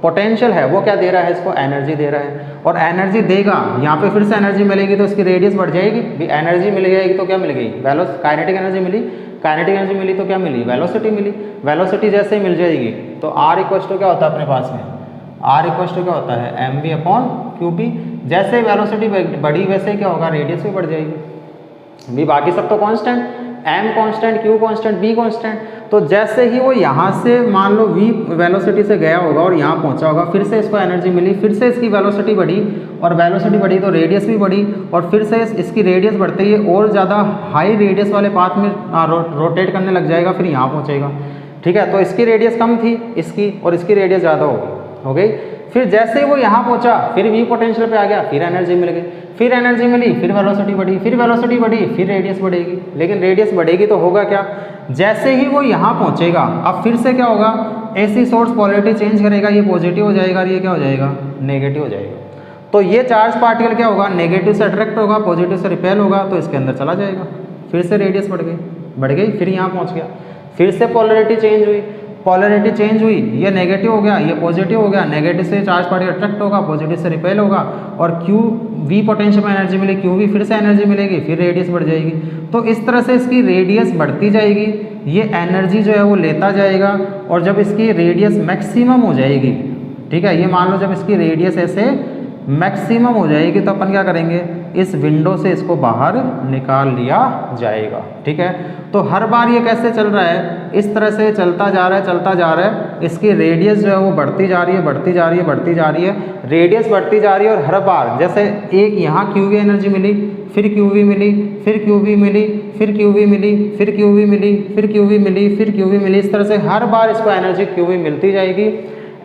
पोटेंशियल है वो क्या दे रहा है, इसको एनर्जी दे रहा है, और एनर्जी देगा, यहाँ पे फिर से एनर्जी मिलेगी तो इसकी रेडियस बढ़ जाएगी भी। एनर्जी मिल जाएगी तो क्या मिल गई, काइनेटिक एनर्जी मिली, काइनेटिक एनर्जी मिली तो क्या मिली, वेलोसिटी मिली। वेलोसिटी जैसे ही मिल जाएगी तो आर इक्वल टू क्या होता है अपने पास में, आर इक्वल टू क्या होता है, M V upon Q B. जैसे वेलोसिटी बढ़ी वैसे क्या होगा, रेडियस भी बढ़ जाएगी भी। बाकी सब तो constant, m constant, q constant, b constant. तो जैसे ही वो यहाँ से मान लो v वेलोसिटी से गया होगा और यहाँ पहुँचा होगा, फिर से इसको एनर्जी मिली, फिर से इसकी वेलोसिटी बढ़ी, और वेलोसिटी बढ़ी तो रेडियस भी बढ़ी, और फिर से इसकी रेडियस बढ़ते ही और ज़्यादा हाई रेडियस वाले पाथ में रोटेट करने लग जाएगा, फिर यहाँ पहुँचेगा, ठीक है। तो इसकी रेडियस कम थी इसकी, और इसकी रेडियस ज़्यादा हो गई। फिर जैसे ही वो यहाँ पहुँचा फिर v पोटेंशियल पे आ गया, फिर एनर्जी मिल गई, फिर एनर्जी मिली, फिर वेलोसिटी बढ़ी, फिर वेलोसिटी बढ़ी, फिर रेडियस बढ़ेगी। लेकिन रेडियस बढ़ेगी तो होगा क्या, जैसे ही वो यहाँ पहुँचेगा अब फिर से क्या होगा, एसी सोर्स पोलैरिटी चेंज करेगा, ये पॉजिटिव हो जाएगा और ये क्या हो जाएगा, नेगेटिव हो जाएगा। तो ये चार्ज पार्टिकल क्या होगा, नेगेटिव से अट्रैक्ट होगा, पॉजिटिव से रिपेल होगा, तो इसके अंदर चला जाएगा। फिर से रेडियस बढ़ गई, फिर यहाँ पहुँच गया, फिर से पोलैरिटी चेंज हुई, पोलैरिटी चेंज हुई, ये नेगेटिव हो गया, ये पॉजिटिव हो गया, नेगेटिव से चार्ज पार्टिकल अट्रैक्ट होगा, पॉजिटिव से रिपेल होगा, और क्यू वी पोटेंशियल में एनर्जी मिलेगी, क्यू वी फिर से एनर्जी मिलेगी, फिर रेडियस बढ़ जाएगी। तो इस तरह से इसकी रेडियस बढ़ती जाएगी, ये एनर्जी जो है वो लेता जाएगा, और जब इसकी रेडियस मैक्सिमम हो जाएगी, ठीक है, ये मान लो जब इसकी रेडियस ऐसे मैक्सिमम हो जाएगी तो अपन क्या करेंगे, इस विंडो से इसको बाहर निकाल लिया जाएगा, ठीक है। तो हर बार ये कैसे चल रहा है, इस तरह से चलता जा रहा है, इसकी रेडियस जो है वो बढ़ती जा रही है, रेडियस बढ़ती जा रही है, और हर बार जैसे एक यहाँ क्यू वी एनर्जी मिली, फिर क्यू वी मिली, फिर क्यू वी मिली, फिर क्यू वी मिली, फिर क्यू वी मिली, फिर क्यू वी मिली, फिर क्यू वी मिली, इस तरह से हर बार इसको एनर्जी क्यू वी मिलती जाएगी।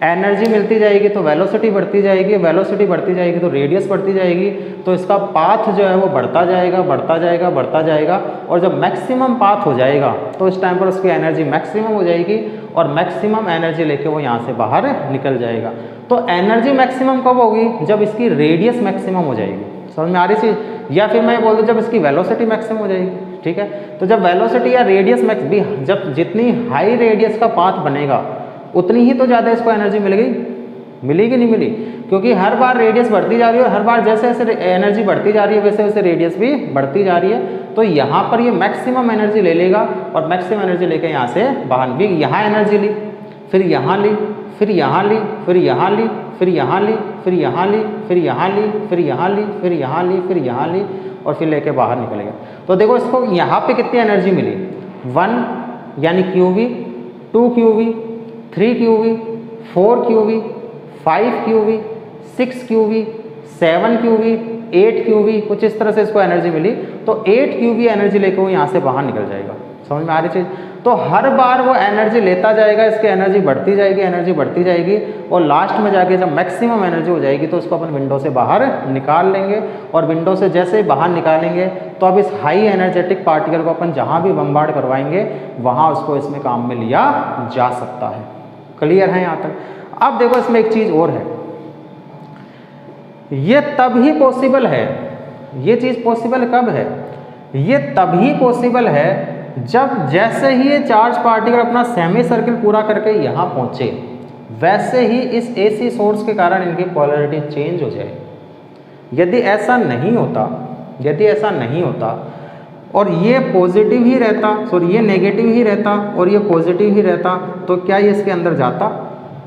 एनर्जी मिलती जाएगी तो वेलोसिटी बढ़ती जाएगी, वेलोसिटी बढ़ती जाएगी तो रेडियस बढ़ती जाएगी, तो इसका पाथ जो है वो बढ़ता जाएगा, और जब मैक्सिमम पाथ हो जाएगा तो इस टाइम पर उसकी एनर्जी मैक्सिमम हो जाएगी, और मैक्सिमम एनर्जी लेके वो यहाँ से बाहर निकल जाएगा। तो एनर्जी मैक्सिमम कब होगी, जब इसकी रेडियस मैक्सिमम हो जाएगी, समझ में आ रही चीज़, या फिर मैं बोल दूँ जब इसकी वेलोसिटी मैक्सिमम हो जाएगी, ठीक है। तो जब वेलोसिटी या रेडियस जब जितनी हाई रेडियस का पाथ बनेगा उतनी ही तो ज़्यादा इसको एनर्जी मिली कि नहीं मिली, क्योंकि हर बार रेडियस बढ़ती जा रही है, और हर बार जैसे जैसे एनर्जी बढ़ती जा रही है वैसे वैसे रेडियस भी बढ़ती जा रही है। तो यहाँ पर ये मैक्सिमम एनर्जी ले लेगा, और मैक्सिमम एनर्जी लेके यहाँ से बाहर भी, यहाँ एनर्जी ली, फिर यहाँ ली, फिर यहाँ ली, फिर यहाँ ली, फिर यहाँ ली, फिर यहाँ ली, फिर यहाँ ली, फिर यहाँ ली, फिर यहाँ ली, फिर यहाँ ली, और फिर लेके बाहर निकल गया। तो देखो इसको यहाँ पे कितनी एनर्जी मिली, 1 यानी Q V, 2 Q V, 3 Q V, 4 Q V, 5 Q V, 6 Q V, 7 Q V, 8 Q V, कुछ इस तरह से इसको एनर्जी मिली। तो 8 क्यू वी एनर्जी लेकर वो यहाँ से बाहर निकल जाएगा, समझ में आ रही चीज़। तो हर बार वो एनर्जी लेता जाएगा, इसकी एनर्जी बढ़ती जाएगी, और लास्ट में जाके जब मैक्सिमम एनर्जी हो जाएगी तो उसको अपन विंडो से बाहर निकाल लेंगे, और विंडो से जैसे ही बाहर निकालेंगे तो अब इस हाई एनर्जेटिक पार्टिकल को अपन जहाँ भी बम्बार्ड करवाएंगे वहाँ उसको इसमें काम में लिया जा सकता है। क्लियर है यहाँ तक। अब देखो इसमें एक चीज़ और है, ये तभी पॉसिबल है, ये चीज़ पॉसिबल कब है, ये तभी पॉसिबल है जब जैसे ही ये चार्ज पार्टिकल अपना सेमी सर्किल पूरा करके यहाँ पहुँचे वैसे ही इस एसी सोर्स के कारण इनकी पोलैरिटी चेंज हो जाए। यदि ऐसा नहीं होता और ये पॉजिटिव ही रहता, सॉरी ये नेगेटिव ही रहता और ये पॉजिटिव ही रहता, तो क्या ये इसके अंदर जाता,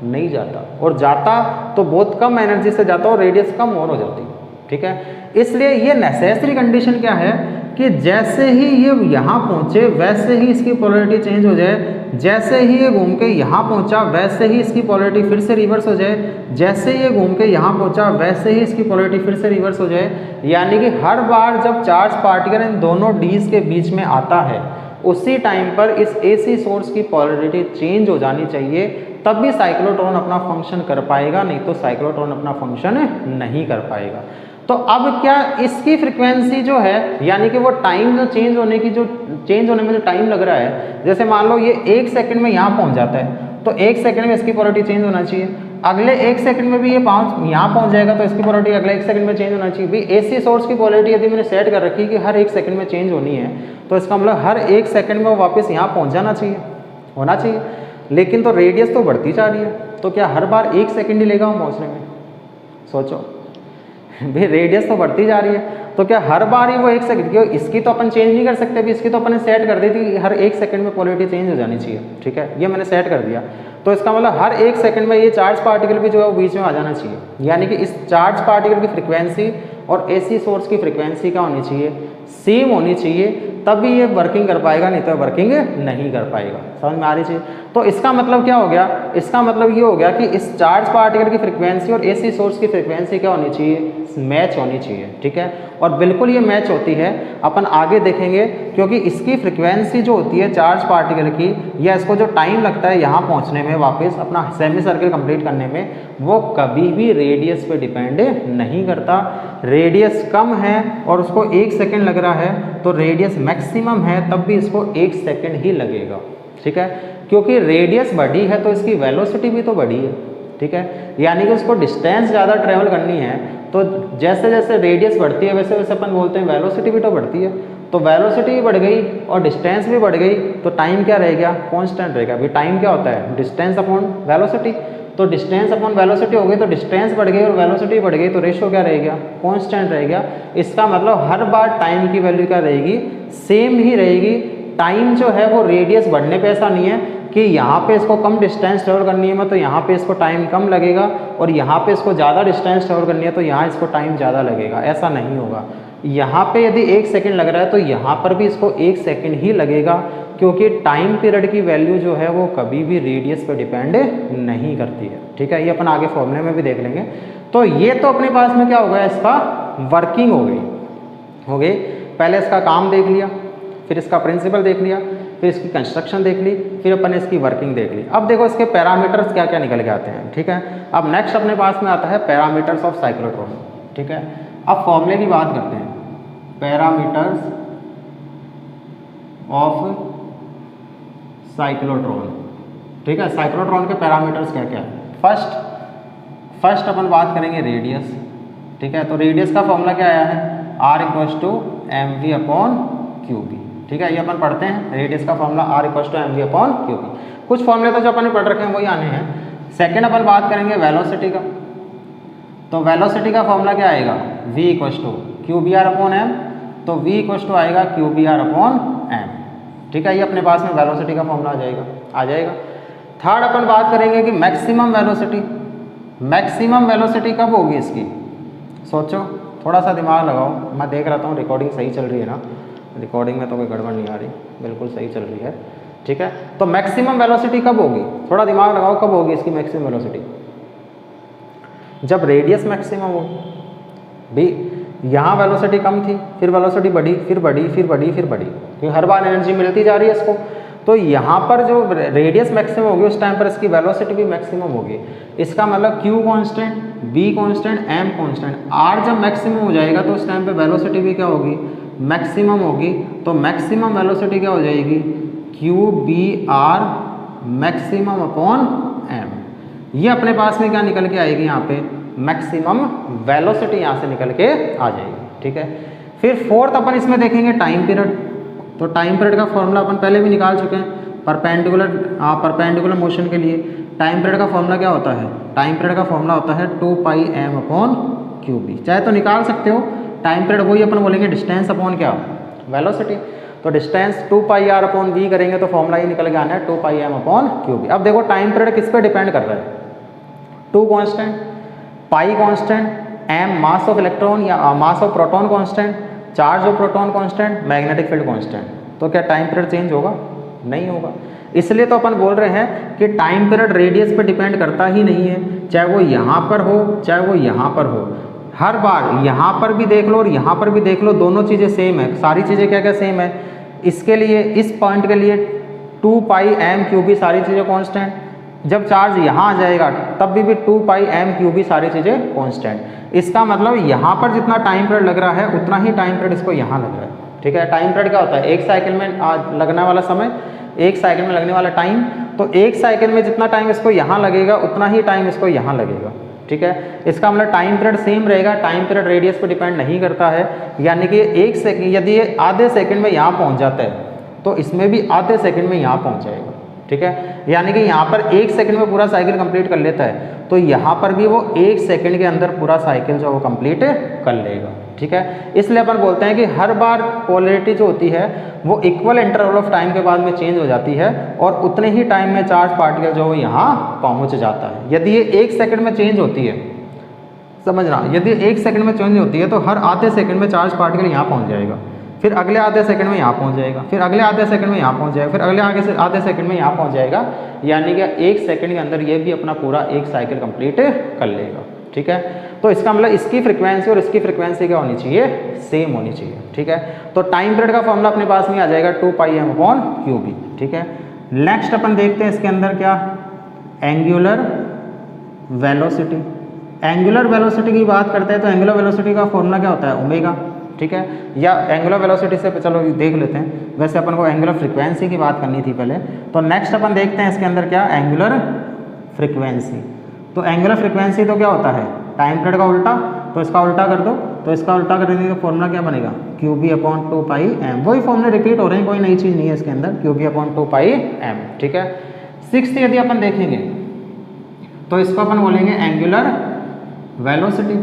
नहीं जाता, और जाता तो बहुत कम एनर्जी से जाता और रेडियस कम और हो जाती, ठीक है। इसलिए ये नेसेसरी कंडीशन क्या है कि जैसे ही ये यहाँ पहुँचे वैसे ही इसकी पोलैरिटी चेंज हो जाए, जैसे ही ये घूम के यहाँ पहुँचा वैसे ही इसकी पोलैरिटी फिर से रिवर्स हो जाए, जैसे ये घूम के यहाँ पहुँचा वैसे ही इसकी पोलैरिटी फिर से रिवर्स हो जाए। यानी कि हर बार जब चार्ज पार्टिकल इन दोनों डीज के बीच में आता है उसी टाइम पर इस एसी सोर्स की पोलैरिटी चेंज हो जानी चाहिए, तब भी साइक्लोट्रॉन अपना फंक्शन कर पाएगा, नहीं तो साइक्लोट्रॉन अपना फंक्शन नहीं कर पाएगा। तो अब क्या इसकी फ्रीक्वेंसी जो है, यानी कि वो टाइम जो चेंज होने में जो टाइम लग रहा है, जैसे मान लो ये 1 सेकंड में यहाँ पहुँच जाता है, तो 1 सेकंड में इसकी पोलैरिटी चेंज होना चाहिए। अगले 1 सेकंड में भी ये यहाँ पहुँच जाएगा, तो इसकी पोलैरिटी अगले 1 सेकंड में चेंज होना चाहिए। भी AC सोर्स की पोलैरिटी यदि मैंने सेट कर रखी है कि हर 1 सेकंड में चेंज होनी है, तो इसका मतलब हर 1 सेकंड में वो वापस यहाँ पहुँच जाना चाहिए, होना चाहिए। लेकिन तो रेडियस तो बढ़ती जा रही है, तो क्या हर बार 1 सेकंड ही लेगा वो पहुँचने में? सोचो भाई, रेडियस तो बढ़ती जा रही है, तो क्या हर बार ही वो 1 सेकंड, क्यों इसकी तो अपन चेंज नहीं कर सकते अभी, इसकी तो अपन ने सेट कर दी थी हर 1 सेकंड में पोलैरिटी चेंज हो जानी चाहिए, ठीक है, ये मैंने सेट कर दिया। तो इसका मतलब हर 1 सेकंड में ये चार्ज पार्टिकल भी जो है वो बीच में आ जाना चाहिए, यानी कि इस चार्ज पार्टिकल की फ्रिक्वेंसी और AC सोर्स की फ्रिक्वेंसी क्या होनी चाहिए? सेम होनी चाहिए, तभी ये वर्किंग कर पाएगा, नहीं तो वर्किंग नहीं कर पाएगा। समझ में आ रही चीज़? तो इसका मतलब क्या हो गया? इसका मतलब ये हो गया कि इस चार्ज पार्टिकल की फ्रिक्वेंसी और AC सोर्स की फ्रिक्वेंसी क्या होनी चाहिए? मैच होनी चाहिए, ठीक है। और बिल्कुल ये मैच होती है, अपन आगे देखेंगे, क्योंकि इसकी फ्रिक्वेंसी जो होती है चार्ज पार्टिकल की, या इसको जो टाइम लगता है यहाँ पहुँचने में, वापस अपना सेमी सर्किल कंप्लीट करने में, वो कभी भी रेडियस पे डिपेंड नहीं करता। रेडियस कम है और उसको 1 सेकंड लग रहा है, तो रेडियस मैक्सिमम है तब भी इसको 1 सेकंड ही लगेगा, ठीक है। क्योंकि रेडियस बढ़ी है तो इसकी वेलोसिटी भी तो बढ़ी है, ठीक है, यानी कि उसको डिस्टेंस ज़्यादा ट्रेवल करनी है, तो जैसे जैसे रेडियस बढ़ती है वैसे वैसे अपन बोलते हैं वेलोसिटी भी तो बढ़ती है। तो वेलोसिटी भी बढ़ गई और डिस्टेंस भी बढ़ गई, तो टाइम क्या रह गया? कांस्टेंट रहेगा। अभी टाइम क्या होता है? Distance upon velocity. तो डिस्टेंस अपॉन वेलोसिटी हो गई, तो डिस्टेंस बढ़ गई और वेलोसिटी बढ़ गई, तो रेशियो क्या रह गया? कांस्टेंट रह गया। इसका मतलब हर बार टाइम की वैल्यू क्या रहेगी? सेम ही रहेगी। टाइम जो है वो रेडियस बढ़ने पे ऐसा नहीं है कि यहाँ पे इसको कम डिस्टेंस ट्रेवल करनी है तो यहाँ पे इसको टाइम कम लगेगा, और यहाँ पे इसको ज़्यादा डिस्टेंस ट्रेवल करनी है तो यहाँ इसको टाइम ज़्यादा लगेगा, ऐसा नहीं होगा। यहाँ पे यदि 1 सेकंड लग रहा है तो यहाँ पर भी इसको 1 सेकंड ही लगेगा, क्योंकि टाइम पीरियड की वैल्यू जो है वो कभी भी रेडियस पे डिपेंड नहीं करती है, ठीक है। ये अपन आगे फॉर्मूले में भी देख लेंगे। तो ये तो अपने पास में क्या हो गया? इसका वर्किंग हो गई। पहले इसका काम देख लिया, फिर इसका प्रिंसिपल देख लिया, फिर इसकी कंस्ट्रक्शन देख ली, फिर अपन ने इसकी वर्किंग देख ली। अब देखो इसके पैरामीटर्स क्या क्या निकल के आते हैं, ठीक है। अब नेक्स्ट अपने पास में आता है पैरामीटर्स ऑफ साइक्लोट्रॉन, ठीक है। अब फॉर्मूले की बात करते हैं, पैरामीटर्स ऑफ साइक्लोट्रॉन, ठीक है। साइक्लोट्रॉन के पैरामीटर्स क्या क्या है? फर्स्ट अपन बात करेंगे रेडियस, ठीक है। तो रेडियस का फॉर्मूला क्या आया है? R=mv/qb, ठीक है। ये अपन पढ़ते हैं, रेडियस का फॉर्मूला R=mv/qb। कुछ फॉर्मूले तो जो अपन ने पढ़ रखे हैं वही आने हैं। सेकंड अपन बात करेंगे वेलोसिटी का। तो वेलोसिटी का फॉर्मूला क्या आएगा? v=qbr/m, तो v आएगा qbr/m, ठीक है। ये अपने पास में वेलोसिटी का फॉर्मूला आ जाएगा। थर्ड अपन बात करेंगे कि मैक्सिमम वेलोसिटी कब होगी इसकी? सोचो, थोड़ा सा दिमाग लगाओ। मैं देख रहा हूँ रिकॉर्डिंग सही चल रही है ना? रिकॉर्डिंग में तो कोई गड़बड़ नहीं आ रही, बिल्कुल सही चल रही है, ठीक है। तो मैक्सिमम वेलोसिटी कब होगी? थोड़ा दिमाग लगाओ, कब होगी इसकी मैक्सिमम वेलोसिटी? जब रेडियस मैक्सिमम होगी। भी यहाँ वेलोसिटी कम थी, फिर वेलोसिटी बढ़ी, फिर बढ़ी, फिर बढ़ी, फिर बढ़ी, क्योंकि हर बार एनर्जी मिलती जा रही है इसको। तो यहाँ पर जो रेडियस मैक्सिमम होगी उस टाइम पर इसकी वेलोसिटी भी मैक्सिमम होगी। इसका मतलब Q constant, B constant, M constant. R जब मैक्सिमम हो जाएगा तो उस टाइम पे वेलोसिटी भी क्या होगी? मैक्सिमम होगी। तो मैक्सिमम वेलोसिटी क्या हो जाएगी? QBR maximum upon M। ये अपने पास में क्या निकल के आएगी? यहाँ पे मैक्सिमम वेलोसिटी यहाँ से निकल के आ जाएगी, ठीक है। फिर फोर्थ अपन इसमें देखेंगे टाइम पीरियड। तो टाइम पीरियड का फॉर्मूला अपन पहले भी निकाल चुके हैं। परपेंडिकुलर मोशन के लिए टाइम पीरियड का फॉर्मूला क्या होता है? टाइम पीरियड का फॉर्मूला होता है 2πm/qb। चाहे तो निकाल सकते हो। टाइम पीरियड वही अपन बोलेंगे डिस्टेंस अपॉन क्या? वेलोसिटी। तो डिस्टेंस 2πr/v करेंगे तो फॉर्मूला ही निकल के आना है 2πm/qb। अब देखो टाइम पीरियड किस पे डिपेंड कर रहा है? 2 constant, pi constant, m mass of electron या mass of proton constant, charge of proton constant, magnetic field constant. तो क्या टाइम पीरियड चेंज होगा? नहीं होगा। इसलिए तो अपन बोल रहे हैं कि टाइम पीरियड रेडियस पे डिपेंड करता ही नहीं है, चाहे वो यहाँ पर हो चाहे वो यहाँ पर हो। हर बार यहाँ पर भी देख लो और यहाँ पर भी देख लो, दोनों चीज़ें सेम है। सारी चीज़ें क्या क्या सेम है? इसके लिए, इस पॉइंट के लिए 2πm/qb सारी चीज़ें कांस्टेंट, जब चार्ज यहाँ आ जाएगा तब भी 2 पाई एम क्यू बी सारी चीज़ें कांस्टेंट। इसका मतलब यहाँ पर जितना टाइम पीरियड लग रहा है उतना ही टाइम पीरियड इसको यहाँ लग रहा है, ठीक है। टाइम पीरियड क्या होता है, एक साइकिल में लगने वाला समय, एक साइकिल में लगने वाला टाइम। तो एक साइकिल में जितना टाइम इसको यहाँ लगेगा उतना ही टाइम इसको यहाँ लगेगा, ठीक है। इसका मतलब टाइम पीरियड सेम रहेगा, टाइम पीरियड रेडियस पर डिपेंड नहीं करता है। यानी कि एक सेकंड, यदि ये आधे सेकंड में यहाँ पहुँच जाता है तो इसमें भी आधे सेकंड में यहाँ पहुँच जाएगा, ठीक है। यानी कि यहाँ पर एक सेकंड में पूरा साइकिल कंप्लीट कर लेता है तो यहाँ पर भी वो एक सेकंड के अंदर पूरा साइकिल जो वो कंप्लीट कर लेगा, ठीक है। इसलिए अपन बोलते हैं कि हर बार पोलैरिटी जो होती है वो इक्वल इंटरवल ऑफ टाइम के बाद में चेंज हो जाती है और उतने ही टाइम में चार्ज पार्टिकल जो है यहाँ पहुँच जाता है। यदि ये एक सेकंड में चेंज होती है, समझना, यदि एक सेकंड में चेंज होती है तो हर आधे सेकंड में चार्ज पार्टिकल यहाँ पहुँच जाएगा, फिर अगले आधे सेकंड में यहाँ पहुँच जाएगा, फिर अगले आधे सेकंड में यहाँ पहुँच जाएगा, फिर अगले आधे सेकंड में यहाँ पहुँच जाएगा। यानी कि एक सेकंड के अंदर ये भी अपना पूरा एक साइकिल कंप्लीट कर लेगा, ठीक है। तो इसका मतलब इसकी फ्रीक्वेंसी और इसकी फ्रीक्वेंसी क्या होनी चाहिए, सेम होनी चाहिए, ठीक है। तो टाइम पीरियड का फॉर्मूला अपने पास में आ जाएगा 2 पाई एम अपॉन क्यू बी, ठीक है। नेक्स्ट अपन देखते हैं इसके अंदर क्या, एंगुलर वेलोसिटी। एंगुलर वेलोसिटी की बात करते हैं तो एंगुलर वेलोसिटी का फॉर्मूला क्या होता है, ओमेगा, ठीक है। या एंगुलर वेलोसिटी से चलो देख लेते हैं, वैसे अपन को एंगुलर फ्रीक्वेंसी की बात करनी थी पहले। तो नेक्स्ट अपन देखते हैं इसके अंदर क्या, एंगुलर फ्रीक्वेंसी। तो एंगुलर फ्रीक्वेंसी तो क्या होता है, टाइम पीरियड का उल्टा, तो इसका उल्टा कर दो, तो इसका उल्टा कर देंगे तो फॉर्मूला क्या बनेगा, क्यू बी अपॉन 2 पाई एम। वही फॉर्मूले रिपीट हो रहे हैं, कोई नई चीज़ नहीं है इसके अंदर, क्यू बी अपॉन 2 पाई एम, ठीक है। 6th यदि अपन देखेंगे तो इसको अपन बोलेंगे एंगुलर वेलोसिटी,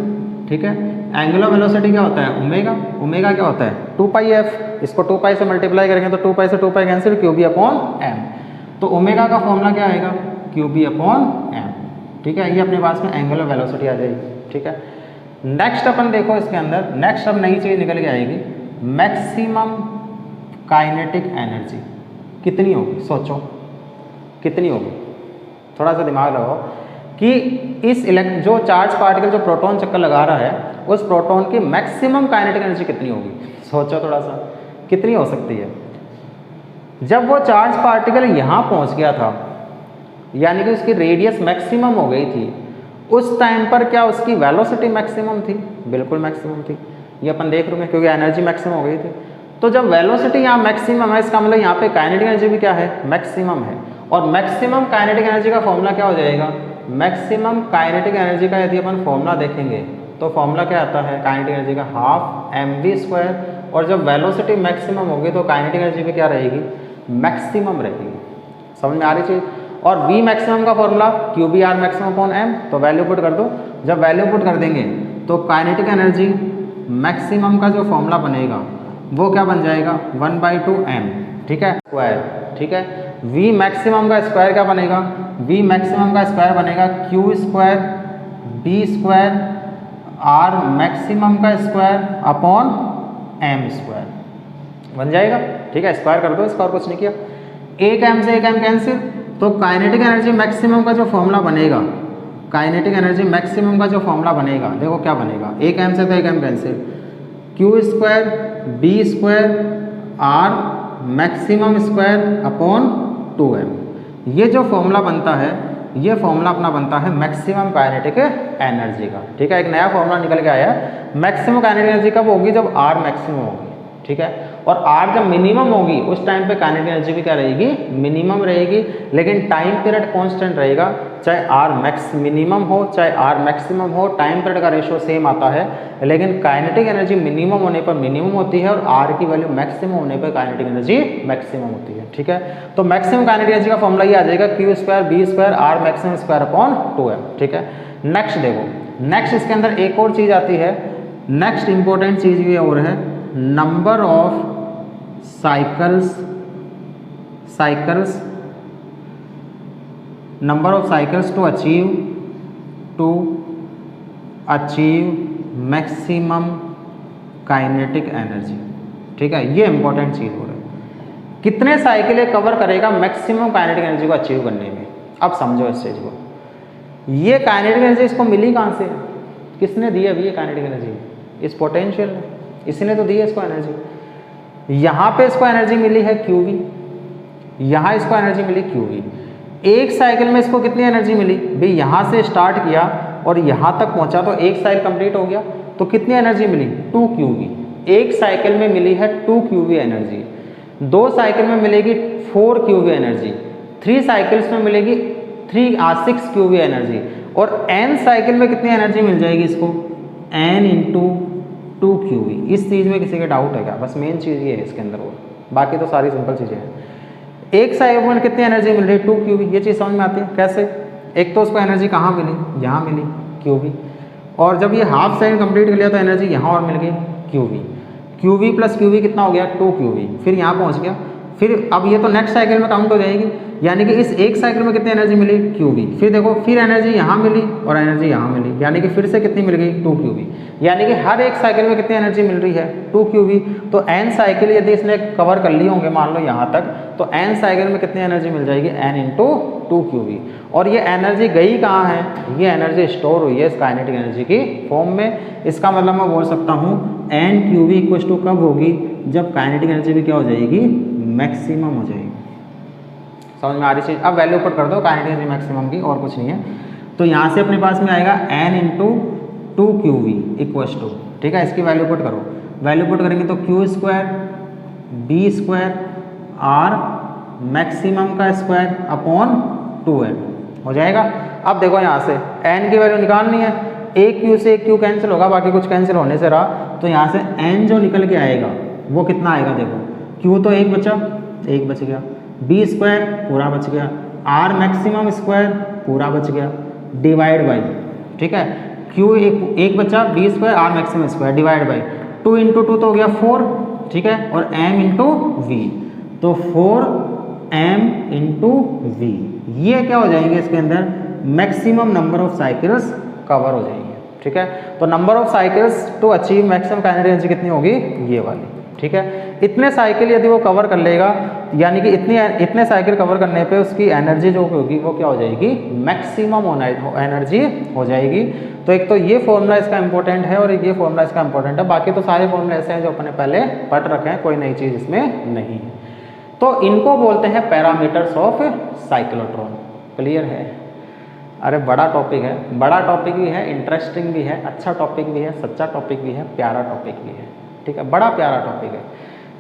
ठीक है। एंगुलर वेलोसिटी क्या होता है, ओमेगा। ओमेगा क्या होता है, 2 पाई एफ। इसको 2 पाई से मल्टीप्लाई करेंगे तो 2 पाई से 2 pi cancel, Q B upon M. तो ओमेगा का फॉर्मूला क्या आएगा, क्यू बी अपॉन एम, ठीक है। ये अपने पास में एंगुलर वेलोसिटी आ जाएगी, ठीक है। नेक्स्ट अपन देखो इसके अंदर, नेक्स्ट अब नई चीज़ निकल के आएगी, मैक्सिमम काइनेटिक एनर्जी कितनी होगी, सोचो कितनी होगी, थोड़ा सा दिमाग लगाओ कि इस जो चार्ज पार्टिकल जो प्रोटॉन चक्कर लगा रहा है उस प्रोटॉन की मैक्सिमम काइनेटिक एनर्जी कितनी होगी, सोचो थोड़ा सा कितनी हो सकती है। जब वो चार्ज पार्टिकल यहाँ पहुँच गया था, यानी कि उसकी रेडियस मैक्सिमम हो गई थी, उस टाइम पर क्या उसकी वेलोसिटी मैक्सिमम थी, बिल्कुल मैक्सिमम थी। ये अपन देख रहे हैं क्योंकि एनर्जी मैक्सिमम हो गई थी। तो जब वेलोसिटी यहाँ मैक्सिमम है, इसका मतलब यहाँ पे काइनेटिक एनर्जी भी क्या है, मैक्सिमम है। और मैक्सिमम काइनेटिक एनर्जी का फॉर्मूला क्या हो जाएगा, मैक्सिमम काइनेटिक एनर्जी का यदि अपन फॉर्मूला देखेंगे तो फॉर्मूला क्या आता है काइनेटिक एनर्जी का, हाफ mv²। और जब वेलोसिटी मैक्सिमम होगी तो काइनेटिक एनर्जी भी क्या रहेगी, मैक्सिमम रहेगी। समझ में आ रही चीज़। और v मैक्सिमम का formula Q B R maximum upon m, तो वैल्यू पुट कर दो। जब वैल्यू पुट कर देंगे तो काइनेटिक एनर्जी मैक्सिमम का जो फॉर्मूला बनेगा वो क्या बन जाएगा, 1/2 m, ठीक है, स्क्वायर, ठीक है। v मैक्सिमम का स्क्वायर क्या बनेगा, v मैक्सिमम का स्क्वायर बनेगा q² b² r मैक्सिमम का स्क्वायर अपॉन m², बन जाएगा, ठीक है। स्क्वायर कर दो इसका, और कुछ नहीं किया। एक m से एक m कैंसिल, तो काइनेटिक एनर्जी मैक्सिमम का जो फॉर्मूला बनेगा, काइनेटिक एनर्जी मैक्सिमम का जो फॉर्मूला बनेगा, देखो क्या बनेगा, एक m से तो एक m cancel, q² b² r maximum square upon 2m। ये जो फॉर्मूला बनता है, ये फॉर्मूला अपना बनता है मैक्सिमम काइनेटिक एनर्जी का, ठीक है। एक नया फॉर्मूला निकल के आया है। मैक्सिमम काइनेटिक एनर्जी कब होगी, जब r मैक्सिमम होगी, ठीक है। और r जब मिनिमम होगी उस टाइम पे काइनेटिक एनर्जी भी क्या रहेगी, मिनिमम रहेगी। लेकिन टाइम पीरियड कांस्टेंट रहेगा, चाहे r मैक्स मिनिमम हो चाहे r मैक्सिमम हो, टाइम पीरियड का रेशो सेम आता है। लेकिन काइनेटिक एनर्जी मिनिमम होने पर मिनिमम होती है और r की वैल्यू मैक्सिमम होने पर काइनेटिक एनर्जी मैक्सिमम होती है, ठीक है। तो मैक्सिमम काइनेटिक एनर्जी का फॉर्मूला ये आ जाएगा q² b² r maximum square upon 2m, ठीक है। नेक्स्ट देखो, नेक्स्ट इसके अंदर एक और चीज़ आती है, नेक्स्ट इंपॉर्टेंट चीज़ ये और है, number of cycles to achieve maximum kinetic energy, ठीक है। ये इंपॉर्टेंट चीज़ हो रही है, कितने साइकिलें कवर करेगा मैक्सिमम काइनेटिक एनर्जी को अचीव करने में। अब समझो इस चीज़ को, ये काइनेटिक एनर्जी इसको मिली कहाँ से, किसने दी अभी ये काइनेटिक एनर्जी, इस पोटेंशियल ने, इसी ने तो दी है इसको एनर्जी। यहाँ पे इसको एनर्जी मिली है क्यू वी, यहाँ इसको एनर्जी मिली क्यू वी। एक साइकिल में इसको कितनी एनर्जी मिली भाई, यहाँ से स्टार्ट किया और यहाँ तक पहुँचा तो एक साइकिल कंप्लीट हो गया, तो कितनी एनर्जी मिली 2 QV। एक साइकिल में मिली है 2 QV एनर्जी, 2 साइकिल में मिलेगी 4 QV एनर्जी, 3 साइकिल्स में मिलेगी 6 QV एनर्जी, और n साइकिल में कितनी एनर्जी मिल जाएगी इसको n इंटू 2 QV। इस चीज़ में किसी का डाउट है क्या? बस मेन चीज़ ये है इसके अंदर, वो बाकी तो सारी सिंपल चीज़ें हैं। एक साइकिल में कितनी एनर्जी मिल रही है 2 QV, ये चीज़ समझ में आती है कैसे? एक तो उसको एनर्जी कहाँ मिली, यहाँ मिली QV, और जब ये हाफ साइकिल कंप्लीट कर लिया तो एनर्जी यहाँ और मिल गई QV प्लस QV कितना हो गया 2 QV, फिर यहाँ पहुँच गया। फिर अब ये तो नेक्स्ट साइकिल में काउंट हो जाएगी, यानी कि इस एक साइकिल में कितनी एनर्जी मिली QV, फिर देखो फिर एनर्जी यहाँ मिली और एनर्जी यहाँ मिली, यानी कि फिर से कितनी मिल गई 2 QV, यानी कि हर एक साइकिल में कितनी एनर्जी मिल रही है 2 QV। तो n साइकिल यदि इसने कवर कर लिए होंगे मान लो यहाँ तक, तो n साइकिल में कितनी एनर्जी मिल जाएगी n इंटू 2 QV। और ये एनर्जी गई कहाँ है, ये एनर्जी स्टोर हुई है इस काइनेटिक एनर्जी की फॉर्म में। इसका मतलब मैं बोल सकता हूँ n QV इक्वल टू कब होगी, जब काइनेटिक एनर्जी भी क्या हो जाएगी, मैक्सिमम हो जाएगी। समझ में आ रही चीज़? अब वैल्यू पुट कर दो काइनेटिक एनर्जी मैक्सिमम की, और कुछ नहीं है। तो यहाँ से अपने पास में आएगा n into 2 QV equals to, ठीक है, इसकी वैल्यू पुट करो। वैल्यू पुट करेंगे तो Q square B square R maximum का स्क्वायर अपॉन 2n हो जाएगा। अब देखो यहाँ से n की वैल्यू निकालनी है, एक Q से एक Q कैंसिल होगा, बाकी कुछ कैंसिल होने से रहा, तो यहाँ से n जो निकल के आएगा वो कितना आएगा, देखो Q तो एक बचा, एक बच गया, B स्क्वायर पूरा बच गया, R मैक्सिमम स्क्वायर पूरा बच गया, डिवाइड बाई, ठीक है, Q एक बचा, B square R maximum square divide by 2 into 2 तो हो गया 4, ठीक है, और m इंटू V, तो 4m इंटू V, ये क्या हो जाएंगे इसके अंदर maximum number of cycles cover हो जाएंगे, ठीक है। तो number of cycles to achieve maximum kinetic energy कितनी होगी, ये वाली, ठीक है। इतने साइकिल यदि वो कवर कर लेगा, यानी कि इतने साइकिल कवर करने पे उसकी एनर्जी जो होगी वो क्या हो जाएगी, मैक्सिमम एनर्जी हो जाएगी। तो एक तो ये फॉर्मूला इसका इंपॉर्टेंट है और ये फॉर्मूला इसका इंपॉर्टेंट है, बाकी तो सारे फॉर्मूले ऐसे हैं जो अपने पहले पढ़ रखे हैं, कोई नई चीज़ इसमें नहीं है। तो इनको बोलते हैं पैरामीटर्स ऑफ साइक्लोट्रॉन। क्लियर है? अरे बड़ा टॉपिक है, बड़ा टॉपिक भी है, इंटरेस्टिंग भी है, अच्छा टॉपिक भी है, सच्चा टॉपिक भी है, प्यारा टॉपिक भी है, ठीक है, बड़ा प्यारा टॉपिक है,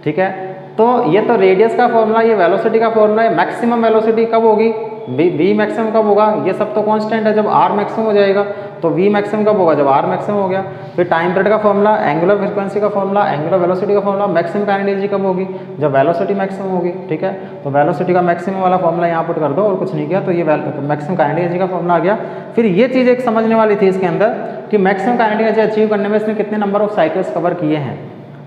ठीक है। तो ये तो रेडियस का फॉर्मूला, ये वेलोसिटी का फॉर्मूला है। मैक्सिमम वेलोसिटी कब होगी, v मैक्सिमम कब होगा, ये सब तो कांस्टेंट है, जब r मैक्सिमम हो जाएगा। तो v मैक्सिमम कब होगा, जब r मैक्सिमम हो गया। फिर टाइम पीरियड का फॉर्मूला, एंगुलर फ्रीक्वेंसी का फॉर्मूला, एंगुलर वेलोसिटी का फॉर्मूला, मैक्सिमम काइनेटिक एनर्जी कब होगी, जब वेलोसिटी मैक्सिमम होगी, ठीक है। तो वेलोसिटी का मैक्सिमम वाला फॉर्मूला यहाँ पुट कर दो और कुछ नहीं किया, तो ये मैक्सिमम काइनेटिक एनर्जी का फॉर्मूला आ गया। फिर ये चीज़ एक समझने वाली थी इसके अंदर कि मैक्सिमम काइनेटिक एनर्जी अचीव करने में इसने कितने नंबर ऑफ साइकिल्स कवर किए हैं,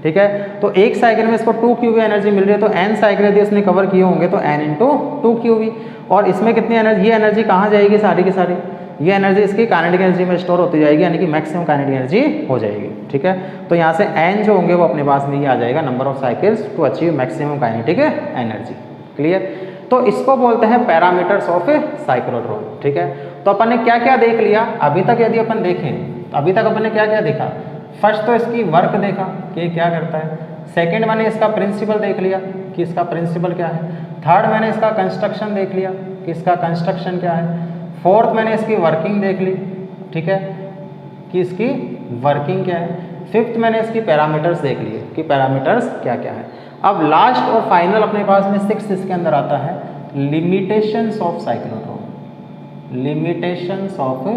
ठीक है। तो एक साइकिल में इसको 2 QV एनर्जी मिल रही है, तो n साइकिल यदि इसने कवर किए होंगे तो n इंटू 2 QV। और इसमें कितनी एनर्जी, ये एनर्जी कहाँ जाएगी, सारी की सारी ये एनर्जी इसकी काइनेटिक एनर्जी में स्टोर होती जाएगी, यानी कि मैक्सिमम काइनेटिक एनर्जी हो जाएगी, ठीक है। तो यहाँ से n जो होंगे वो अपने पास में ये आ जाएगा, number of cycles to achieve maximum kinetic energy. Clear? तो इसको बोलते हैं पैरामीटर्स ऑफ साइक्लोट्रॉन, ठीक है। तो अपन ने क्या क्या देख लिया अभी तक, यदि अपन देखें तो अभी तक अपन ने क्या क्या देखा। फर्स्ट तो इसकी वर्क देखा कि ये क्या करता है। सेकंड मैंने इसका प्रिंसिपल देख लिया कि इसका प्रिंसिपल क्या है। थर्ड मैंने इसका कंस्ट्रक्शन देख लिया कि इसका कंस्ट्रक्शन क्या है। फोर्थ मैंने इसकी वर्किंग देख ली, ठीक है, कि इसकी वर्किंग क्या है। फिफ्थ मैंने इसकी पैरामीटर्स देख लिए कि पैरामीटर्स क्या क्या है। अब लास्ट और फाइनल अपने पास में सिक्स्थ इसके अंदर आता है limitations of cyclotron. Limitations of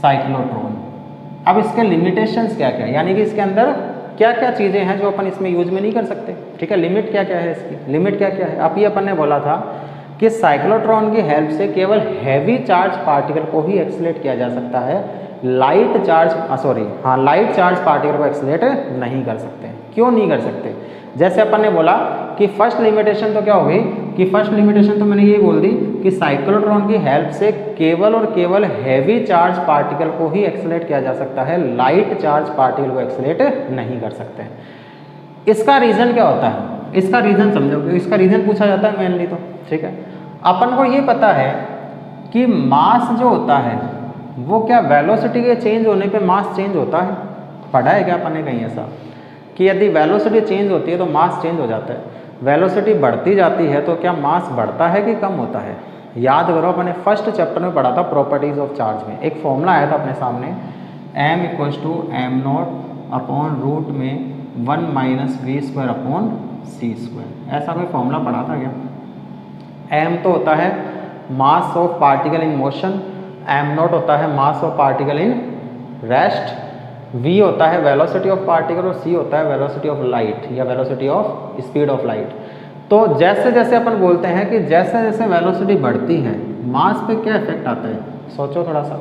cyclotron. अब इसके लिमिटेशंस क्या क्या है, यानी कि इसके अंदर क्या क्या चीज़ें हैं जो अपन इसमें यूज में नहीं कर सकते, ठीक है। लिमिट क्या क्या है इसकी, लिमिट क्या क्या है। अब ये अपन ने बोला था कि साइक्लोट्रॉन की हेल्प से केवल हैवी चार्ज पार्टिकल को ही एक्सीलरेट किया जा सकता है, light charge light charge particle को एक्सीलरेट नहीं कर सकते। क्यों नहीं कर सकते? जैसे अपन ने बोला कि फर्स्ट लिमिटेशन तो क्या हो गई कि फर्स्ट लिमिटेशन तो मैंने ये बोल दी कि साइक्लोट्रॉन की हेल्प से केवल और केवल हैवी चार्ज पार्टिकल को ही एक्सीलरेट किया जा सकता है, लाइट चार्ज पार्टिकल को एक्सीलरेट नहीं कर सकते। इसका रीज़न क्या होता है, इसका रीज़न समझो, इसका रीज़न पूछा जाता है मेनली, तो ठीक है। अपन को ये पता है कि मास जो होता है वो क्या वेलोसिटी के चेंज होने पे मास चेंज होता है। पढ़ा है क्या अपन ने कहीं ऐसा कि यदि वेलोसिटी चेंज होती है तो मास चेंज हो जाता है। वेलोसिटी बढ़ती जाती है तो क्या मास बढ़ता है कि कम होता है? याद करो, अपने फर्स्ट चैप्टर में पढ़ा था प्रॉपर्टीज ऑफ चार्ज में, एक फॉर्मूला आया था अपने सामने, m equals to M not upon root में 1 minus V square upon C square. ऐसा कोई फॉर्मूला पढ़ा था क्या? m तो होता है mass of particle in motion, m not होता है mass of particle in rest, v होता है वेलोसिटी ऑफ पार्टिकल और c होता है वेलोसिटी ऑफ लाइट या velocity of speed of light. तो जैसे जैसे अपन बोलते हैं कि जैसे जैसे वेलोसिटी बढ़ती है मास पे क्या इफेक्ट आता है? सोचो थोड़ा सा,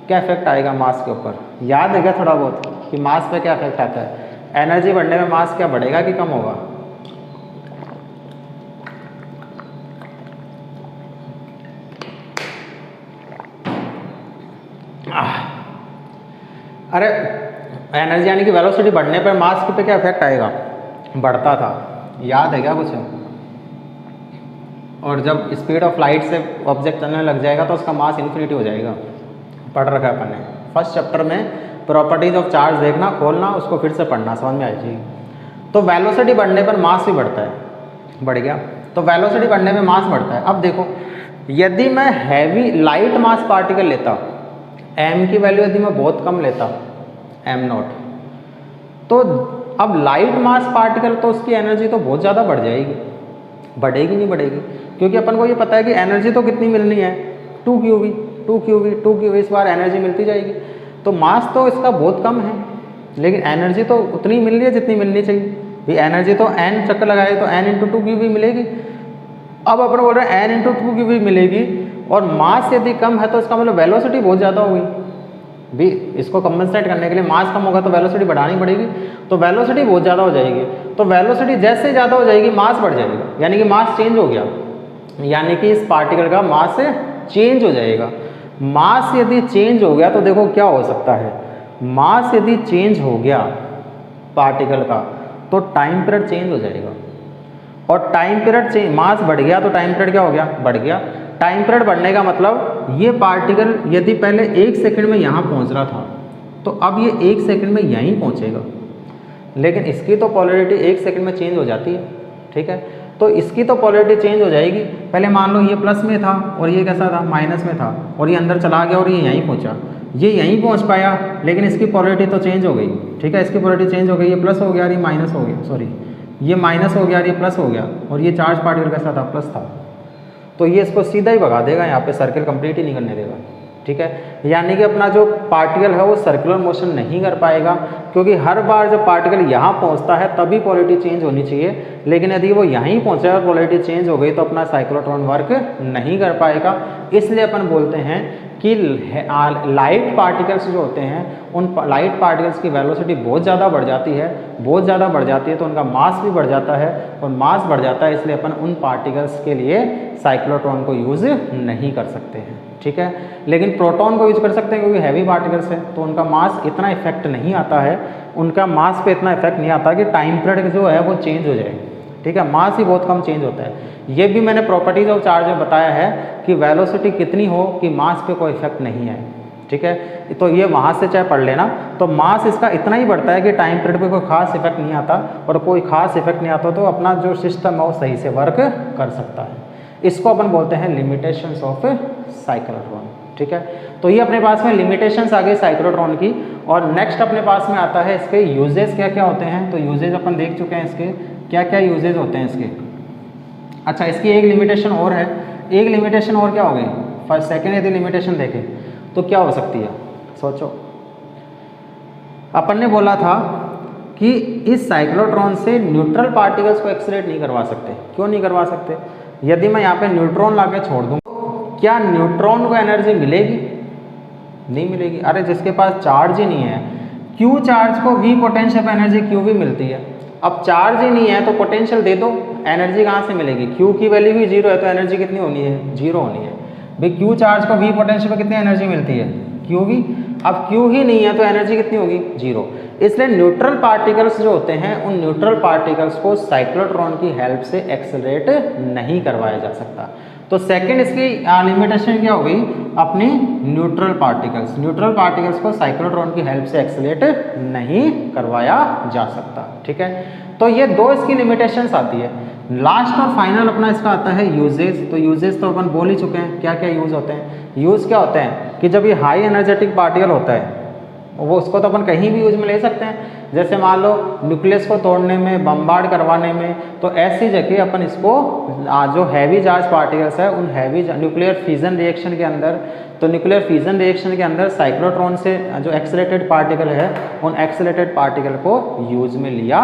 क्या इफेक्ट आएगा मास के ऊपर? याद है क्या थोड़ा बहुत कि मास पे क्या इफेक्ट आता है? एनर्जी बढ़ने में मास क्या बढ़ेगा कि कम होगा? अरे एनर्जी यानी कि वेलोसिटी बढ़ने पर मास पे क्या इफेक्ट आएगा? बढ़ता था, याद है क्या कुछ? और जब स्पीड ऑफ लाइट से ऑब्जेक्ट चलने लग जाएगा तो उसका मास इन्फिनिटी हो जाएगा। पढ़ रखा है अपन ने फर्स्ट चैप्टर में, प्रॉपर्टीज ऑफ चार्ज देखना, खोलना, उसको फिर से पढ़ना, समझ में आ जाएगी। तो वेलोसिटी बढ़ने पर मास भी बढ़ता है, बढ़ गया। तो वेलोसिटी बढ़ने में मास बढ़ता है। अब देखो, यदि मैं हैवी लाइट मास पार्टिकल लेता, m की वैल्यू यदि मैं बहुत कम लेता, m नॉट, तो अब लाइट मास पार्टिकल तो उसकी एनर्जी तो बहुत ज़्यादा बढ़ जाएगी, बढ़ेगी नहीं बढ़ेगी? क्योंकि अपन को ये पता है कि एनर्जी तो कितनी मिलनी है, 2qv इस बार एनर्जी मिलती जाएगी। तो मास तो इसका बहुत कम है लेकिन एनर्जी तो उतनी मिल रही है जितनी मिलनी चाहिए। भी एनर्जी तो n चक्कर लगाए तो n इंटू 2qv मिलेगी। अब अपन बोल रहे हैं n इंटू 2qv मिलेगी और मास यदि कम है तो इसका मतलब वेलोसिटी बहुत ज़्यादा होगी। भी इसको कंपनसेट करने के लिए मास कम होगा तो वेलोसिटी बढ़ानी पड़ेगी, तो वेलोसिटी बहुत ज़्यादा हो जाएगी। तो वेलोसिटी जैसे ज़्यादा हो जाएगी मास बढ़ जाएगा, यानी कि मास चेंज हो गया, यानी कि इस पार्टिकल का मास चेंज हो जाएगा। मास यदि चेंज हो गया तो देखो क्या हो सकता है, मास यदि चेंज हो गया पार्टिकल का तो टाइम पीरियड चेंज हो जाएगा। और टाइम पीरियड चेंज, मास बढ़ गया तो टाइम पीरियड क्या हो गया, बढ़ गया। टाइम पीरियड बढ़ने का मतलब ये पार्टिकल यदि पहले 1 सेकंड में यहाँ पहुँच रहा था तो अब ये 1 सेकंड में यहीं पहुँचेगा, लेकिन इसकी तो पोलैरिटी 1 सेकंड में चेंज हो जाती है, ठीक है। तो इसकी तो पोलैरिटी चेंज हो जाएगी। पहले मान लो ये प्लस में था और ये कैसा था, माइनस में था, और ये अंदर चला गया और ये यहीं पहुँचा, ये यहीं पहुँच पाया, लेकिन इसकी पोलैरिटी तो चेंज हो गई, ठीक है। इसकी पोलैरिटी चेंज हो गई, ये प्लस हो गया और ये माइनस हो गया, सॉरी ये माइनस हो गया और ये प्लस हो गया, और ये चार्ज पार्टिकल कैसा था, प्लस था। तो ये इसको सीधा ही भगा देगा, यहाँ पे सर्किल कंप्लीट ही नहीं करने देगा, ठीक है। यानी कि अपना जो पार्टिकल है वो सर्कुलर मोशन नहीं कर पाएगा, क्योंकि हर बार जब पार्टिकल यहाँ पहुँचता है तभी पोलैरिटी चेंज होनी चाहिए, लेकिन यदि वो यहीं पहुँचा और पोलैरिटी चेंज हो गई तो अपना साइक्लोट्रॉन वर्क नहीं कर पाएगा। इसलिए अपन बोलते हैं कि लाइट पार्टिकल्स जो होते हैं उन लाइट पार्टिकल्स की वेलोसिटी बहुत ज़्यादा बढ़ जाती है, बहुत ज़्यादा बढ़ जाती है, तो उनका मास भी बढ़ जाता है, और मास बढ़ जाता है इसलिए अपन उन पार्टिकल्स के लिए साइक्लोट्रॉन को यूज़ नहीं कर सकते हैं, ठीक है। लेकिन प्रोटॉन को यूज़ कर सकते हैं क्योंकि हैवी पार्टिकल्स है, तो उनका मास इतना इफेक्ट नहीं आता है, उनका मास पे इतना इफेक्ट नहीं आता कि टाइम पीरियड जो है वो चेंज हो जाए, ठीक है। मास ही बहुत कम चेंज होता है। ये भी मैंने प्रॉपर्टीज ऑफ चार्ज में बताया है कि वेलोसिटी कितनी हो कि मास पे कोई इफेक्ट नहीं है, ठीक है। तो ये वहाँ से चाहे पढ़ लेना। तो मास इसका इतना ही बढ़ता है कि टाइम पीरियड पे कोई खास इफेक्ट नहीं आता, और कोई खास इफेक्ट नहीं आता तो अपना जो सिस्टम है वो सही से वर्क कर सकता है। इसको अपन बोलते हैं लिमिटेशंस ऑफ साइक्लोट्रॉन, ठीक है। तो ये अपने पास में लिमिटेशंस आ गई साइक्लोट्रॉन की। और नेक्स्ट अपने पास में आता है इसके यूजेस क्या क्या होते हैं। तो यूजेज अपन देख चुके हैं, इसके क्या क्या यूजेज होते हैं इसके। अच्छा, इसकी एक लिमिटेशन और है, एक लिमिटेशन और क्या हो गई, फर्स्ट सेकेंड यदि लिमिटेशन देखें तो क्या हो सकती है, सोचो। अपन ने बोला था कि इस साइक्लोट्रॉन से न्यूट्रल पार्टिकल्स को एक्सीलरेट नहीं करवा सकते। क्यों नहीं करवा सकते? यदि मैं यहाँ पे न्यूट्रॉन ला के छोड़ दूँ, क्या न्यूट्रॉन को एनर्जी मिलेगी? नहीं मिलेगी। अरे जिसके पास चार्ज ही नहीं है, क्यू चार्ज को वी पोटेंशियल पे एनर्जी क्यू भी मिलती है। अब चार्ज ही नहीं है तो पोटेंशियल दे दो, एनर्जी कहाँ से मिलेगी? क्यू की वैल्यू भी 0 है तो एनर्जी कितनी होनी है? 0 होनी है। भाई क्यू चार्ज को वी पोटेंशियल पे कितनी एनर्जी मिलती है? Q V. अब क्यू ही नहीं है तो एनर्जी कितनी होगी? 0। इसलिए न्यूट्रल पार्टिकल्स जो होते हैं उन न्यूट्रल पार्टिकल्स को साइक्लोट्रॉन की हेल्प से एक्सेलरेट नहीं करवाया जा सकता। तो सेकंड इसकी लिमिटेशन क्या हो गई अपनी न्यूट्रल पार्टिकल्स को साइक्लोट्रॉन की हेल्प से एक्सीलरेट नहीं करवाया जा सकता। ठीक है, तो ये दो इसकी लिमिटेशंस आती है। लास्ट और फाइनल अपना इसका आता है यूजेस। तो यूजेस तो अपन बोल ही चुके हैं, क्या क्या यूज़ होते हैं। यूज़ क्या होते हैं कि जब ये हाई एनर्जेटिक पार्टिकल होता है वो उसको तो अपन कहीं भी यूज में ले सकते हैं, जैसे मान लो न्यूक्लियस को तोड़ने में, बम्बार्ड करवाने में, तो ऐसी जगह अपन इसको जो हैवी चार्ज पार्टिकल्स है उन हैवी न्यूक्लियर फिजन रिएक्शन के अंदर, तो न्यूक्लियर फिजन रिएक्शन के अंदर साइक्लोट्रॉन से जो एक्सेलरेटेड पार्टिकल है उन एक्सेलरेटेड पार्टिकल को यूज में लिया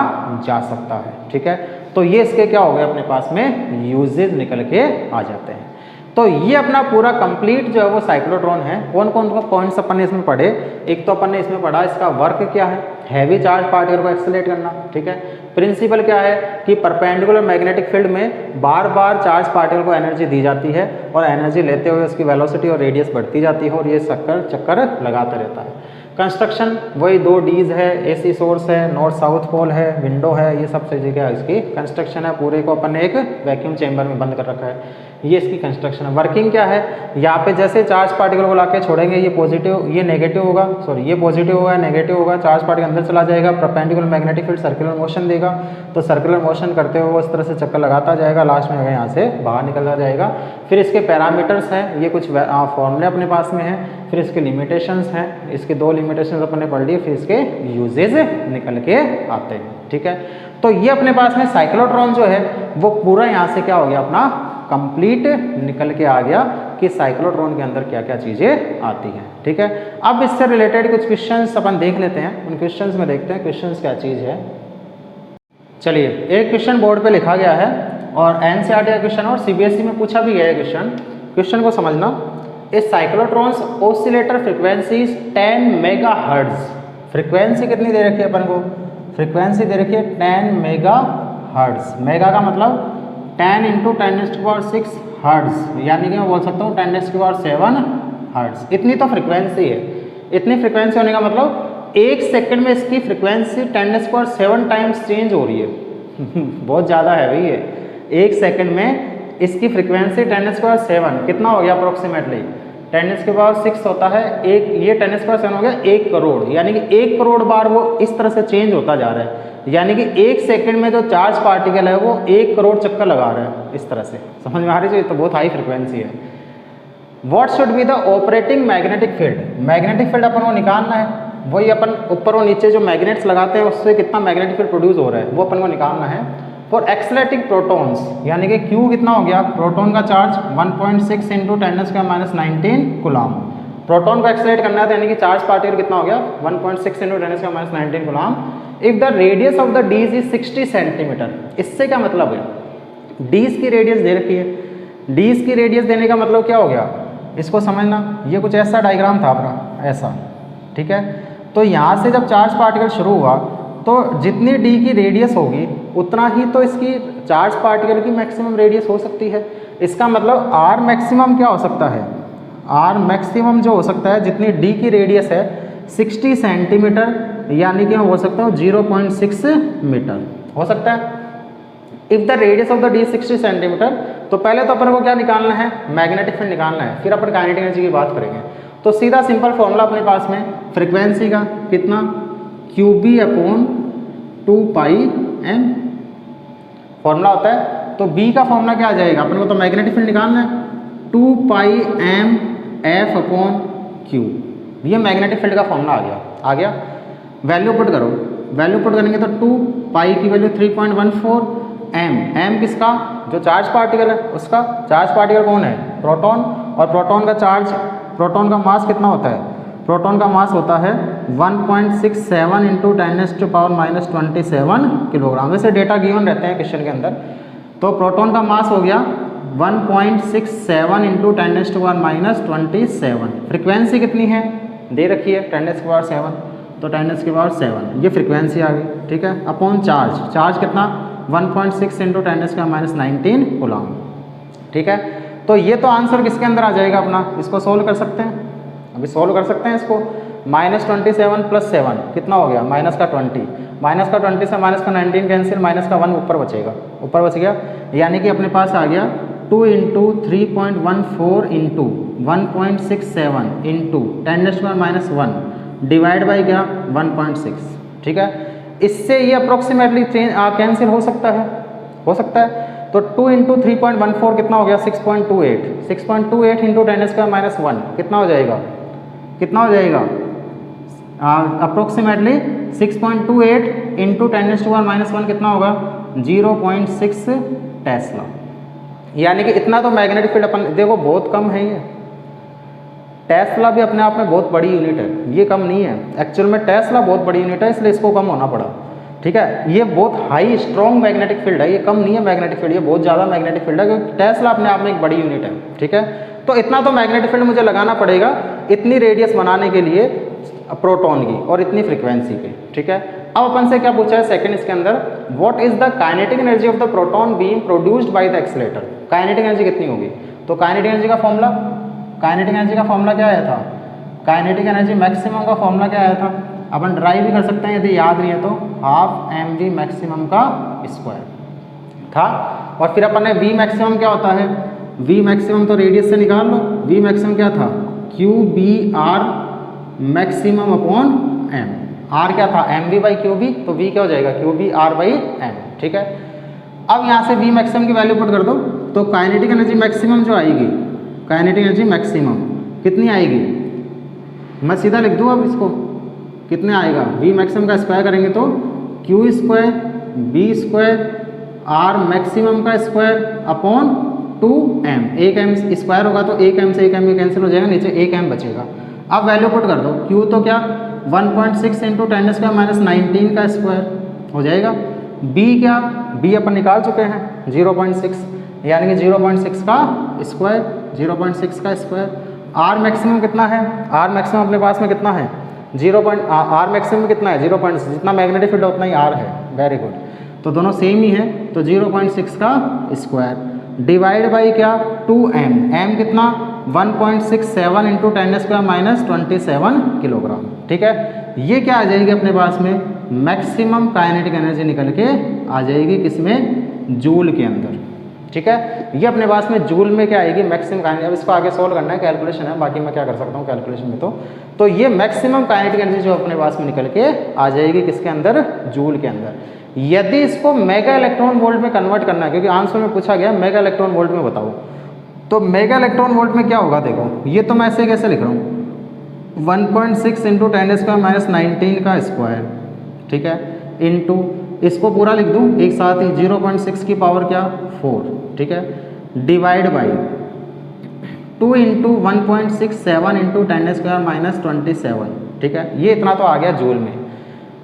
जा सकता है। ठीक है, तो ये इसके क्या हो गए अपने पास में यूजेज निकल के आ जाते हैं। तो ये अपना पूरा कंप्लीट जो है वो साइक्लोट्रॉन है। कौन कौन को पॉइंट्स अपन ने इसमें पढ़े, एक तो अपन ने इसमें पढ़ा इसका वर्क क्या है, हैवी चार्ज पार्टिकल को एक्सेलरेट करना। ठीक है, प्रिंसिपल क्या है कि परपेंडिकुलर मैग्नेटिक फील्ड में बार बार चार्ज पार्टिकल को एनर्जी दी जाती है और एनर्जी लेते हुए उसकी वेलोसिटी और रेडियस बढ़ती जाती है और ये चक्कर लगाता रहता है। कंस्ट्रक्शन वही 2 डीज है, एसी सोर्स है, नॉर्थ साउथ पोल है, विंडो है, ये सब जगह इसकी कंस्ट्रक्शन है। पूरे को अपन ने एक वैक्यूम चेंबर में बंद कर रखा है, ये इसकी कंस्ट्रक्शन है। वर्किंग क्या है, यहाँ पे जैसे चार्ज पार्टिकल को लाके छोड़ेंगे ये पॉजिटिव, ये नेगेटिव होगा, सॉरी ये पॉजिटिव होगा, नेगेटिव होगा, चार्ज पार्टिकल अंदर चला जाएगा, perpendicular magnetic field circular motion देगा, तो सर्कुलर मोशन करते हुए वो इस तरह से चक्कर लगाता जाएगा, लास्ट में यहाँ से बाहर निकलता जाएगा। फिर इसके पैरामीटर्स हैं, ये कुछ फॉर्मूले अपने पास में हैं, फिर इसके लिमिटेशंस हैं, इसके 2 लिमिटेशंस अपन ने पढ़ लिए, फिर इसके यूजेज निकल के आते हैं। ठीक है, तो ये अपने पास में साइक्लोट्रॉन जो है वो पूरा यहाँ से क्या हो गया अपना कंप्लीट निकल के आ गया कि साइक्लोट्रॉन के अंदर क्या क्या चीज़ें आती हैं। ठीक है, अब इससे रिलेटेड कुछ क्वेश्चंस अपन देख लेते हैं, उन क्वेश्चंस में देखते हैं क्वेश्चंस क्या चीज़ है। चलिए, एक क्वेश्चन बोर्ड पे लिखा गया है और एनसीईआरटी का क्वेश्चन और सीबीएसई में पूछा भी गया है क्वेश्चन को समझना। इस साइक्लोट्रॉन्स ऑसिलेटर फ्रिक्वेंसीज 10 मेगाहर्ट्ज, फ्रिक्वेंसी कितनी दे रखी है अपन को, फ्रिक्वेंसी दे रखी है 10 मेगाहर्ट्ज। मेगा का मतलब 10 × 10⁶ हर्ट्ज, यानी कि मैं बोल सकता हूँ 10⁷ हर्ट्ज। इतनी तो फ्रिक्वेंसी है। इतनी फ्रिक्वेंसी होने का मतलब 1 सेकंड में इसकी फ्रिक्वेंसी 10⁷ टाइम्स चेंज हो रही है बहुत ज़्यादा है भाई ये। 1 सेकंड में इसकी फ्रिक्वेंसी 10⁷ कितना हो गया अप्रोक्सीमेटली 10⁶ होता है। एक ये 10⁷ हो गया 1 करोड़, यानी कि 1 करोड़ बार वो इस तरह से चेंज होता जा रहा है। यानी कि 1 सेकंड में जो चार्ज पार्टिकल है वो 1 करोड़ चक्कर लगा रहा है इस तरह से। समझ में आ रही है, तो बहुत हाई फ्रिक्वेंसी है। What should be the operating magnetic field, magnetic field अपन को निकालना है, वही अपन ऊपर और नीचे जो मैग्नेट्स लगाते हैं उससे कितना मैग्नेटिक फील्ड प्रोड्यूस हो रहा है वो अपन को निकालना है। फॉर एक्सेलरेटिंग प्रोटॉन्स, यानी कि Q कितना हो गया, प्रोटॉन का चार्ज 1.6 × 10⁻19 कूलम। प्रोटॉन को एक्सेलरेट करना है तो यानी कि चार्ज पार्टिकल कितना हो गया 1.6 × 10⁻19 coulomb. If the radius of the dees is 60 centimetre, इससे क्या मतलब है, डीज की रेडियस दे रखी है, डीज की रेडियस देने का मतलब क्या हो गया, इसको समझना। ये कुछ ऐसा डायग्राम था अपना, ऐसा। ठीक है, तो यहाँ से जब चार्ज पार्टिकल शुरू हुआ तो जितनी डी की रेडियस होगी उतना ही तो इसकी चार्ज पार्टिकल की मैक्सिमम रेडियस हो सकती है। इसका मतलब आर मैक्सिमम क्या हो सकता है, आर मैक्सिमम जो हो सकता है जितनी डी की रेडियस है 60 सेंटीमीटर, यानी कि मैं बोल सकता हूँ 0.6 मीटर हो सकता है। If the radius of the D 60 centimetre, तो पहले तो अपन को क्या निकालना है, मैग्नेटिक फील्ड निकालना है, फिर अपन काइनेटिक एनर्जी की बात करेंगे। तो सीधा सिंपल फॉर्मूला अपने पास में फ्रिक्वेंसी का कितना QB/2πm फॉर्मूला होता है। तो B का फॉर्मूला क्या आ जाएगा, अपन को तो मैग्नेटिक फील्ड निकालना है 2πmF/Q, ये मैग्नेटिक फील्ड का फॉर्मूला आ गया। वैल्यू पुट करो, वैल्यू पुट करेंगे तो 2π की वैल्यू 3.14, m किसका, जो चार्ज पार्टिकल है उसका, चार्ज पार्टिकल कौन है, प्रोटॉन, और प्रोटॉन का चार्ज, प्रोटॉन का मास कितना होता है, प्रोटॉन का मास होता है 1.67 × 10⁻27 किलोग्राम। वैसे डेटा गिवन रहते हैं क्वेश्चन के अंदर। तो प्रोटॉन का मास हो गया 1.67 × 10⁻27। फ्रिक्वेंसी कितनी है दे रखी है 10⁻7, तो 10⁻7 ये फ्रिक्वेंसी आ गई। ठीक है, अपॉन चार्ज, चार्ज कितना 1.6 × 10⁻19 कूलम। ठीक है, तो ये तो आंसर किसके अंदर आ जाएगा अपना, इसको सोल्व कर सकते हैं, अभी सोल्व कर सकते हैं इसको। -27 + 7 कितना हो गया, -20, -20 से -19 कैंसिल, -1 ऊपर बचेगा, ऊपर बच गया, यानी कि अपने पास आ गया 2 into 3.14 into 1.67 into 10⁻⁻1 divide by क्या 1.6, ठीक है। इससे ये अप्रोक्सीमेटली कैंसिल हो सकता है, हो सकता है। तो 2 इंटू 3.14 कितना हो गया 6.28, 6.28 इंटू 10⁻⁻1 कितना हो जाएगा, कितना हो जाएगा अप्रोक्सीमेटली 6.28 इंटू 10⁻⁻1 कितना होगा 0.6 टेस्ला। यानी कि इतना तो मैग्नेटिक फील्ड अपन देखो बहुत कम है। ये टेस्ला भी अपने आप में बहुत बड़ी यूनिट है, ये कम नहीं है। एक्चुअल में टेस्ला बहुत बड़ी यूनिट है, इसलिए इसको कम होना पड़ा, ठीक है। ये बहुत हाई स्ट्रॉन्ग मैग्नेटिक फील्ड है, ये कम नहीं है मैग्नेटिक फील्ड, ये बहुत ज़्यादा मैग्नेटिक फील्ड है, क्योंकि टेस्ला अपने आप में एक बड़ी यूनिट है, ठीक है। तो इतना तो मैग्नेटिक फील्ड मुझे लगाना पड़ेगा इतनी रेडियस बनाने के लिए प्रोटॉन की और इतनी फ्रीक्वेंसी पे, ठीक है। अब अपन से क्या पूछा है सेकंड इसके अंदर, what is the kinetic energy of the proton being produced by the accelerator. Kinetic energy कितनी होगी, तो काइनेटिक एनर्जी का फॉर्मूला, काइनेटिक एनर्जी का फॉर्मूला क्या आया था, काइनेटिक एनर्जी मैक्सिमम का फॉर्मूला क्या आया था, अपन ड्राइव भी कर सकते हैं यदि याद नहीं है तो, हाफ mv मैक्सिमम का स्क्वायर था। और फिर अपन ने v मैक्सिमम क्या होता है, v मैक्सिमम तो रेडियस से निकाल लो, v मैक्सिमम क्या था QBR maximum upon m, r क्या था mv बाई QB, तो v क्या हो जाएगा QBR बाई m, ठीक है। अब यहाँ से v मैक्सिमम की वैल्यू पुट कर दो, तो काइनेटिक एनर्जी मैक्सिमम जो आएगी, काइनेटिक एनर्जी मैक्सिमम कितनी आएगी, मैं सीधा लिख दूँ अब इसको, कितने आएगा v मैक्सिमम का स्क्वायर करेंगे तो q square b square r maximum का स्क्वायर अपॉन 2m, एक m स्क्वायर होगा तो एक m से एक m कैंसिल हो जाएगा, नीचे एक m बचेगा। अब वैल्यू पुट कर दो, q तो क्या 1.6 इंटू 10⁻⁻19 का स्क्वायर हो जाएगा, b क्या b अपन निकाल चुके हैं 0.6, यानी कि 0.6 का स्क्वायर, 0.6 का स्क्वायर। r मैक्सिमम कितना है, r मैक्सिमम अपने पास में कितना है r मैक्सिमम कितना है 0.6, जितना मैग्नेटिक फील्ड उतना ही r है, वेरी गुड। तो दोनों सेम ही है, तो 0.6 का स्क्वायर डिवाइड बाई क्या 2m, m कितना 1.67 इंटू 10⁻⁻27 किलोग्राम, ठीक है। ये क्या आ जाएगी अपने पास में मैक्सिमम काइनेटिक एनर्जी निकल के आ जाएगी किसमें, जूल के अंदर, ठीक है। ये अपने पास में जूल में क्या आएगी मैक्सिमम काइनेटिक, अब इसको आगे सोल्व करना है, कैलकुलेशन है, बाकी मैं क्या कर सकता हूँ कैलकुलेशन में। तो ये मैक्सिमम काइनेटिक एनर्जी जो अपने पास में निकल के आ जाएगी किसके अंदर, जूल के अंदर। यदि इसको मेगा इलेक्ट्रॉन वोल्ट में कन्वर्ट करना है, क्योंकि आंसर में पूछा गया मेगा इलेक्ट्रॉन वोल्ट में बताओ, तो मेगा इलेक्ट्रॉन वोल्ट में क्या होगा, देखो ये तो मैं ऐसे कैसे लिख रहा हूँ 1.6 इंटू 10⁻⁻19 का स्क्वायर, ठीक है, इंटू इसको पूरा लिख दूँ एक साथ ही 0.6 की पावर क्या 4, ठीक है, डिवाइड बाई 2 इंटू 1.67 इंटू 10⁻⁻27, ठीक है। ये इतना तो आ गया जूल में।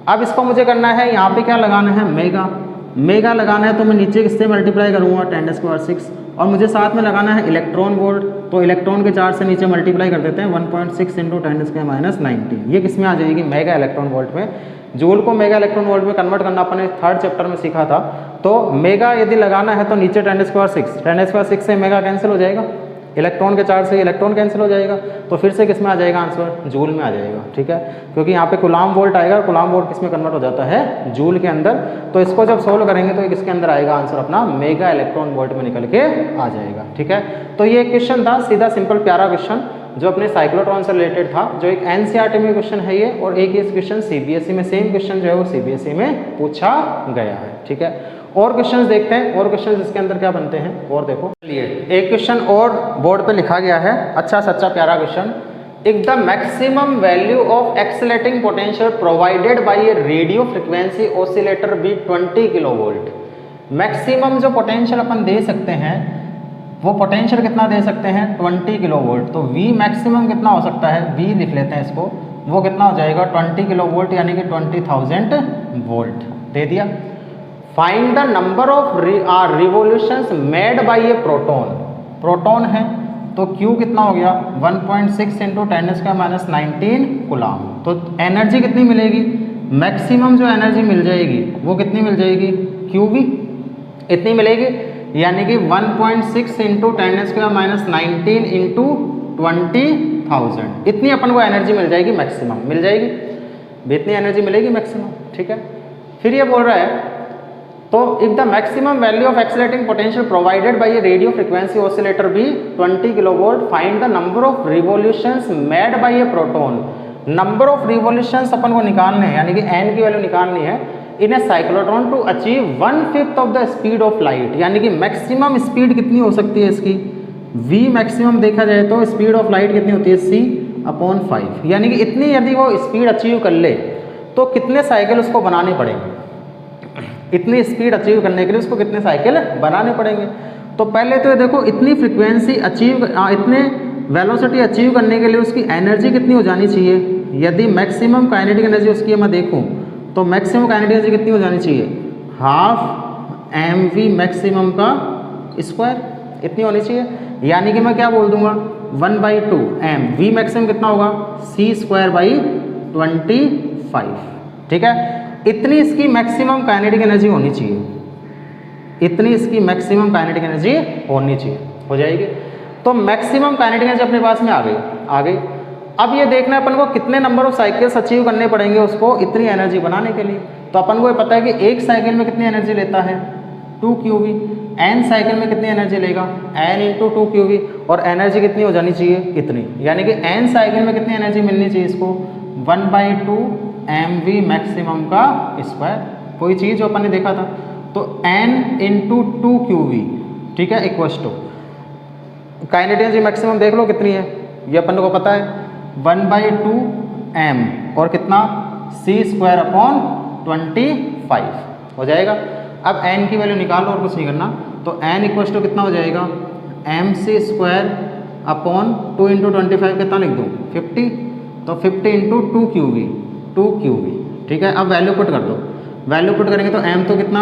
अब इसको मुझे करना है, यहाँ पे क्या लगाना है मेगा, मेगा लगाना है तो मैं नीचे किससे मल्टीप्लाई करूँगा 10⁻6, और मुझे साथ में लगाना है इलेक्ट्रॉन वोल्ट, तो इलेक्ट्रॉन के चार्ज से नीचे मल्टीप्लाई कर देते हैं 1.6 इंटू 10⁻⁻19, ये किस में आ जाएगी मेगा इलेक्ट्रॉन वोल्ट में। जूल को मेगा इलेक्ट्रॉन वोल्ट में कन्वर्ट करना अपने थर्ड चैप्टर में सीखा था। तो मेगा यदि लगाना है तो नीचे 10⁻6 से मेगा कैंसिल हो जाएगा, इलेक्ट्रॉन के चार्ज से इलेक्ट्रॉन कैंसिल हो जाएगा, तो फिर से किस में आ जाएगा आंसर, जूल में आ जाएगा, ठीक है। क्योंकि यहाँ पे कुलाम वोल्ट आएगा, कुलाम वोल्ट किस में कन्वर्ट हो जाता है जूल के अंदर। तो इसको जब सोल्व करेंगे तो ये किसके अंदर आएगा आंसर अपना मेगा इलेक्ट्रॉन वोल्ट में निकल के आ जाएगा, ठीक है। तो ये क्वेश्चन था सीधा सिंपल प्यारा क्वेश्चन जो अपने साइक्लोट्रॉन से रिलेटेड था, जो एक एनसीईआरटी में क्वेश्चन है ये, और एक ये क्वेश्चन सीबीएसई में सेम क्वेश्चन जो है वो सीबीएसई में पूछा गया है, ठीक है। और क्वेश्चंस देखते हैं, और क्वेश्चंस इसके अंदर क्या बनते हैं और देखो। चलिए एक क्वेश्चन और बोर्ड पे लिखा गया है, अच्छा सच्चा प्यारा question. If the maximum value of accelerating potential provided by a radio frequency oscillator be 20 kilovolt, maximum जो पोटेंशियल अपन दे सकते हैं वो पोटेंशियल कितना दे सकते हैं 20 किलोवोल्ट। तो V मैक्सिमम कितना हो सकता है, V लिख लेते हैं इसको, वो कितना हो जाएगा 20 किलोवोल्ट यानी कि 20,000 वोल्ट दे दिया। Find the number of revolutions made by a proton, proton है तो Q कितना हो गया 1.6 इंटू 10⁻⁻19 कूलम। तो एनर्जी कितनी मिलेगी, मैक्सिमम जो एनर्जी मिल जाएगी वो कितनी मिल जाएगी, QV इतनी मिलेगी, यानी कि 1.6 इंटू 10⁻⁻19 इंटू 20,000, इतनी अपन को एनर्जी मिल जाएगी, मैक्सिमम मिल जाएगी, इतनी एनर्जी मिलेगी मैक्सिमम, ठीक है। फिर ये बोल रहा है तो if the maximum value of accelerating potential provided by a radio frequency oscillator be 20 kilovolt, find the number of revolutions made by a proton. Number of revolutions अपन को निकालने हैं, यानी कि एन की वैल्यू निकालनी है in a cyclotron to achieve 1/5 of the speed of light, यानी कि मैक्सिमम स्पीड कितनी हो सकती है इसकी, v मैक्सिमम देखा जाए तो स्पीड ऑफ लाइट कितनी होती है c/5, यानी कि इतनी यदि वो स्पीड अचीव कर ले तो कितने साइकिल उसको बनाने पड़ेंगे, इतनी स्पीड अचीव करने के लिए उसको कितने साइकिल बनाने पड़ेंगे। तो पहले तो ये देखो इतनी फ्रीक्वेंसी अचीव, इतने वेलोसिटी अचीव करने के लिए उसकी एनर्जी कितनी हो जानी चाहिए। यदि मैक्सिमम काइनेटिक एनर्जी उसकी मैं देखूं तो मैक्सिमम काइनेटिक एनर्जी कितनी हो जानी चाहिए, 1/2 mv मैक्सिमम का स्क्वायर, इतनी होनी चाहिए। यानी कि मैं क्या बोल दूंगा 1/2 m, v मैक्सिमम कितना होगा c²/25, ठीक है। इतनी इसकी मैक्सिमम काइनेटिक एनर्जी होनी चाहिए, इतनी इसकी मैक्सिमम काइनेटिक एनर्जी होनी चाहिए, हो जाएगी। तो मैक्सिमम काइनेटिक एनर्जी अपने पास में आ गई। अब ये देखना है अपन को कितने नंबर ऑफ साइकिल्स अचीव करने पड़ेंगे उसको इतनी एनर्जी बनाने के लिए। तो अपन को ये पता है कि एक साइकिल में कितनी एनर्जी लेता है 2qv, n साइकिल में कितनी एनर्जी लेगा n × 2qv, और एनर्जी कितनी हो जानी चाहिए इतनी, यानी कि n साइकिल में कितनी एनर्जी मिलनी चाहिए इसको 1/2 mv मैक्सिमम का स्क्वायर, कोई चीज़ जो अपन ने देखा था। तो n × 2qv, ठीक है, equals to kinetic energy maximum देख लो कितनी है, ये अपन को पता है 1/2 m और कितना c²/25 हो जाएगा। अब n की वैल्यू निकाल लो और कुछ नहीं करना। तो n इक्वल्स टू कितना हो जाएगा mc² अपॉन 2 × 25 कितना लिख दूँ 50, तो 50 × 2qv, ठीक है। अब वैल्यू पुट कर दो, वैल्यू पुट करेंगे तो m तो कितना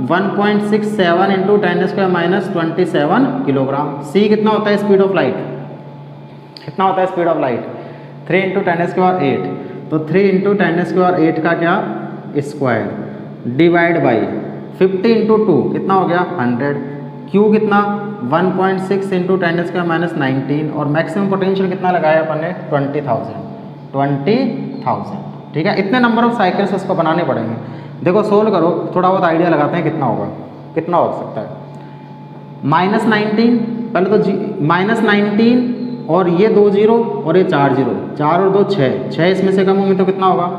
1.67 × 10⁻27 किलोग्राम। c कितना होता है स्पीड ऑफ लाइट, कितना होता है स्पीड ऑफ लाइट 3 × 10⁸, तो 3 × 10⁸ का क्या स्क्वायर डिवाइड बाई 50 × 2 कितना हो गया 100, q कितना 1.6 × 10⁻19, और मैक्सिमम पोटेंशियल कितना लगाया अपन ने 20,000, ठीक है। इतने नंबर ऑफ साइकिल्स उसको बनाने पड़ेंगे। देखो सोल्व करो, थोड़ा बहुत आइडिया लगाते हैं कितना होगा, कितना हो सकता है -19, पहले तो -19 और ये 2 0 और ये 4 0, 4 और 2 6 इसमें से कम होंगे तो कितना होगा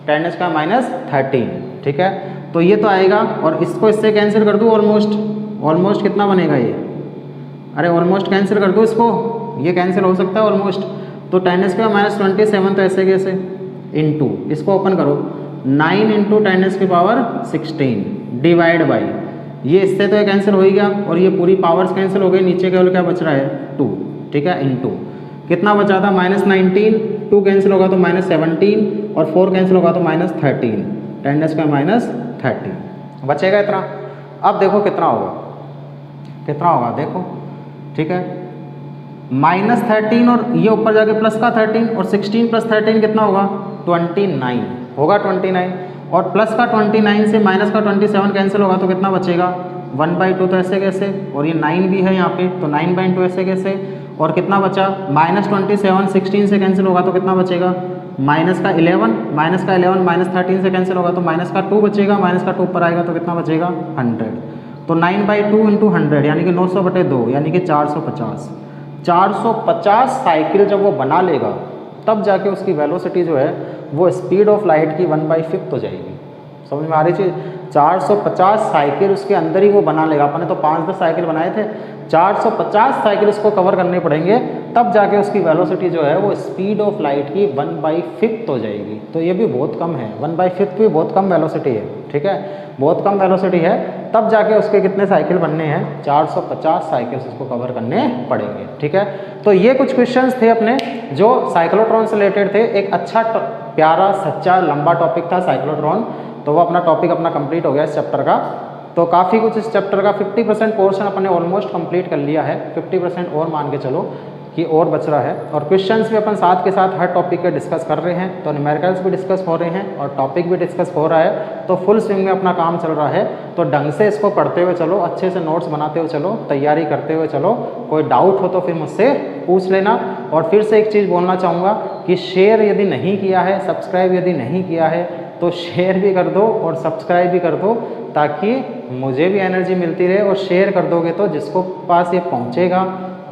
10⁻13, ठीक है। तो ये तो आएगा, और इसको इससे कैंसिल कर दूँ ऑलमोस्ट कितना बनेगा ये, अरे ऑलमोस्ट कैंसिल कर दो इसको, ये कैंसिल हो सकता है ऑलमोस्ट। तो 10⁻27 तो ऐसे कैसे इनटू, इसको ओपन करो 9 × 10⁻16 डिवाइड बाई, ये इससे तो ये कैंसिल हो ही गया, और ये पूरी पावर्स कैंसिल हो गई, नीचे केवल क्या बच रहा है 2, ठीक है, इनटू कितना बचा था -19, 2 कैंसिल होगा तो -17, और 4 कैंसिल होगा तो -13, 10⁻13 बचेगा इतना। अब देखो कितना होगा देखो, ठीक है, -13 और ये ऊपर जाके प्लस का 13, और 16 + 13 कितना होगा 29 होगा 29, और प्लस का 29 से माइनस का 27 कैंसिल होगा तो कितना बचेगा 1/2, तो ऐसे कैसे, और ये 9 भी है यहाँ पे, तो 9/2 ऐसे कैसे, और कितना बचा -27 16 से कैंसिल होगा तो कितना बचेगा -11 -13 से कैंसिल होगा तो -2 बचेगा, -2 ऊपर आएगा तो कितना बचेगा 100। तो 9/2 × 100 यानी कि 900/2 यानी कि 450 साइकिल जब वो बना लेगा तब जाके उसकी वेलोसिटी जो है वो स्पीड ऑफ लाइट की 1/5 हो जाएगी। समझ में आ रही चीज़, 450 साइकिल उसके अंदर ही वो बना लेगा। अपन ने तो 5-10 साइकिल बनाए थे, 450 साइकिल उसको कवर करने पड़ेंगे तब जाके उसकी वेलोसिटी जो है वो स्पीड ऑफ लाइट की 1/5 हो जाएगी। तो ये भी बहुत कम है, 1/5 भी बहुत कम वेलोसिटी है, ठीक है, बहुत कम वेलोसिटी है। तब जाके उसके कितने साइकिल बनने हैं 450 साइकिल्स उसको कवर करने पड़ेंगे, ठीक है। तो ये कुछ क्वेश्चंस थे अपने जो साइक्लोट्रॉन से रिलेटेड थे। एक अच्छा प्यारा सच्चा लंबा टॉपिक था साइक्लोट्रॉन, तो वो अपना टॉपिक अपना कंप्लीट हो गया इस चैप्टर का। तो काफ़ी कुछ इस चैप्टर का 50% पोर्शन अपने ऑलमोस्ट कंप्लीट कर लिया है, 50% और मान के चलो कि और बच रहा है। और क्वेश्चंस भी अपन साथ के साथ हर टॉपिक पे डिस्कस कर रहे हैं, तो न्यूमेरिकल्स भी डिस्कस हो रहे हैं और टॉपिक भी डिस्कस हो रहा है, तो फुल स्विंग में अपना काम चल रहा है। तो ढंग से इसको पढ़ते हुए चलो, अच्छे से नोट्स बनाते हुए चलो, तैयारी करते हुए चलो। कोई डाउट हो तो फिर मुझसे पूछ लेना। और फिर से एक चीज़ बोलना चाहूँगा कि शेयर यदि नहीं किया है, सब्सक्राइब यदि नहीं किया है, तो शेयर भी कर दो और सब्सक्राइब भी कर दो, ताकि मुझे भी एनर्जी मिलती रहे। और शेयर कर दोगे तो जिसको पास ये पहुँचेगा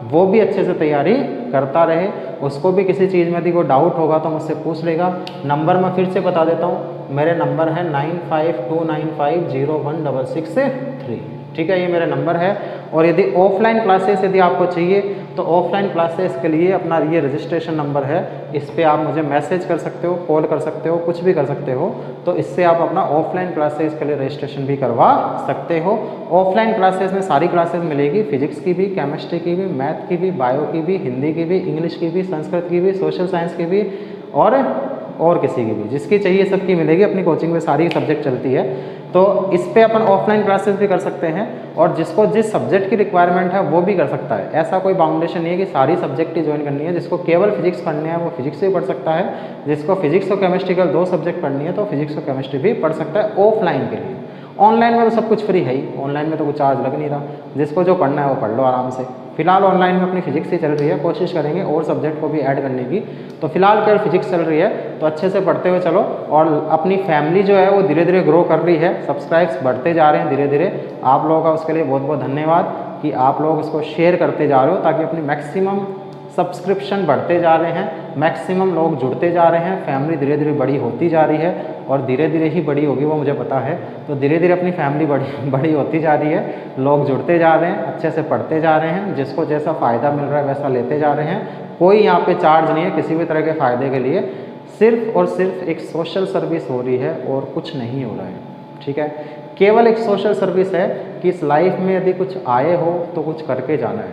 वो भी अच्छे से तैयारी करता रहे, उसको भी किसी चीज़ में यदि कोई डाउट होगा तो मुझसे पूछ लेगा। नंबर मैं फिर से बता देता हूँ, मेरे नंबर है 9529501663। ठीक है, ये मेरा नंबर है। और यदि ऑफलाइन क्लासेस यदि आपको चाहिए तो ऑफलाइन क्लासेस के लिए अपना ये रजिस्ट्रेशन नंबर है, इस पर आप मुझे मैसेज कर सकते हो, कॉल कर सकते हो, कुछ भी कर सकते हो। तो इससे आप अपना ऑफलाइन क्लासेस के लिए रजिस्ट्रेशन भी करवा सकते हो। ऑफलाइन क्लासेस में सारी क्लासेस मिलेगी, फिजिक्स की भी, केमिस्ट्री की भी, मैथ की भी, बायो की भी, हिंदी की भी, इंग्लिश की भी, संस्कृत की भी, सोशल साइंस की भी, और किसी की भी, जिसकी चाहिए सबकी मिलेगी। अपनी कोचिंग में सारी सब्जेक्ट चलती है, तो इस पे अपन ऑफलाइन क्लासेस भी कर सकते हैं। और जिसको जिस सब्जेक्ट की रिक्वायरमेंट है वो भी कर सकता है। ऐसा कोई बाउंडेशन नहीं है कि सारी सब्जेक्ट ही ज्वाइन करनी है। जिसको केवल फिजिक्स पढ़ने हैं वो फिजिक्स भी पढ़ सकता है, जिसको फिजिक्स और केमिस्ट्री का 2 सब्जेक्ट पढ़नी है तो फिजिक्स और केमिस्ट्री भी पढ़ सकता है ऑफलाइन के लिए। ऑनलाइन में तो सब कुछ फ्री है ही, ऑनलाइन में तो कुछ चार्ज लग नहीं रहा। जिसको जो पढ़ना है वो पढ़ लो आराम से। फिलहाल ऑनलाइन में अपनी फिजिक्स ही चल रही है, कोशिश करेंगे और सब्जेक्ट को भी ऐड करने की। तो फिलहाल केवल फिजिक्स चल रही है, तो अच्छे से पढ़ते हुए चलो। और अपनी फैमिली जो है वो धीरे धीरे ग्रो कर रही है, सब्सक्राइब्स बढ़ते जा रहे हैं धीरे धीरे। आप लोगों का उसके लिए बहुत बहुत धन्यवाद कि आप लोग उसको शेयर करते जा रहे हो, ताकि अपनी मैक्सिमम सब्सक्रिप्शन बढ़ते जा रहे हैं, मैक्सिमम लोग जुड़ते जा रहे हैं, फैमिली धीरे धीरे बड़ी होती जा रही है। और धीरे धीरे ही बड़ी होगी वो मुझे पता है। तो धीरे धीरे अपनी फैमिली बड़ी होती जा रही है, लोग जुड़ते जा रहे हैं, अच्छे से पढ़ते जा रहे हैं, जिसको जैसा फ़ायदा मिल रहा है वैसा लेते जा रहे हैं। कोई यहाँ पे चार्ज नहीं है किसी भी तरह के फ़ायदे के लिए, सिर्फ और सिर्फ एक सोशल सर्विस हो रही है और कुछ नहीं हो रहा है। ठीक है, केवल एक सोशल सर्विस है कि इस लाइफ में यदि कुछ आए हो तो कुछ करके जाना है।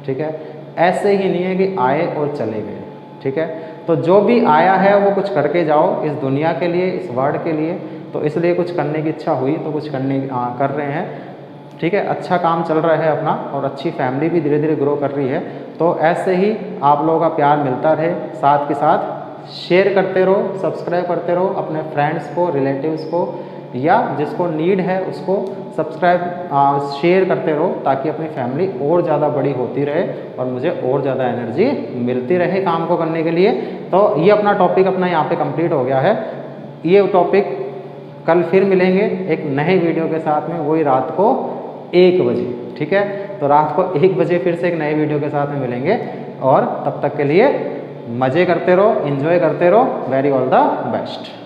ठीक है, ऐसे ही नहीं है कि आए और चले गए। ठीक है, तो जो भी आया है वो कुछ करके जाओ इस दुनिया के लिए, इस वर्ल्ड के लिए। तो इसलिए कुछ करने की इच्छा हुई तो कुछ कर रहे हैं। ठीक है, अच्छा काम चल रहा है अपना, और अच्छी फैमिली भी धीरे धीरे ग्रो कर रही है। तो ऐसे ही आप लोगों का प्यार मिलता रहे, साथ के साथ शेयर करते रहो, सब्सक्राइब करते रहो अपने फ्रेंड्स को, रिलेटिव्स को, या जिसको नीड है उसको सब्सक्राइब शेयर करते रहो, ताकि अपनी फैमिली और ज़्यादा बड़ी होती रहे और मुझे और ज़्यादा एनर्जी मिलती रहे काम को करने के लिए। तो ये अपना टॉपिक अपना यहाँ पे कंप्लीट हो गया है। ये टॉपिक कल फिर मिलेंगे एक नए वीडियो के साथ में, वही रात को 1 बजे। ठीक है, तो रात को 1 बजे फिर से एक नए वीडियो के साथ में मिलेंगे। और तब तक के लिए मज़े करते रहो, एंजॉय करते रहो। Very all the best.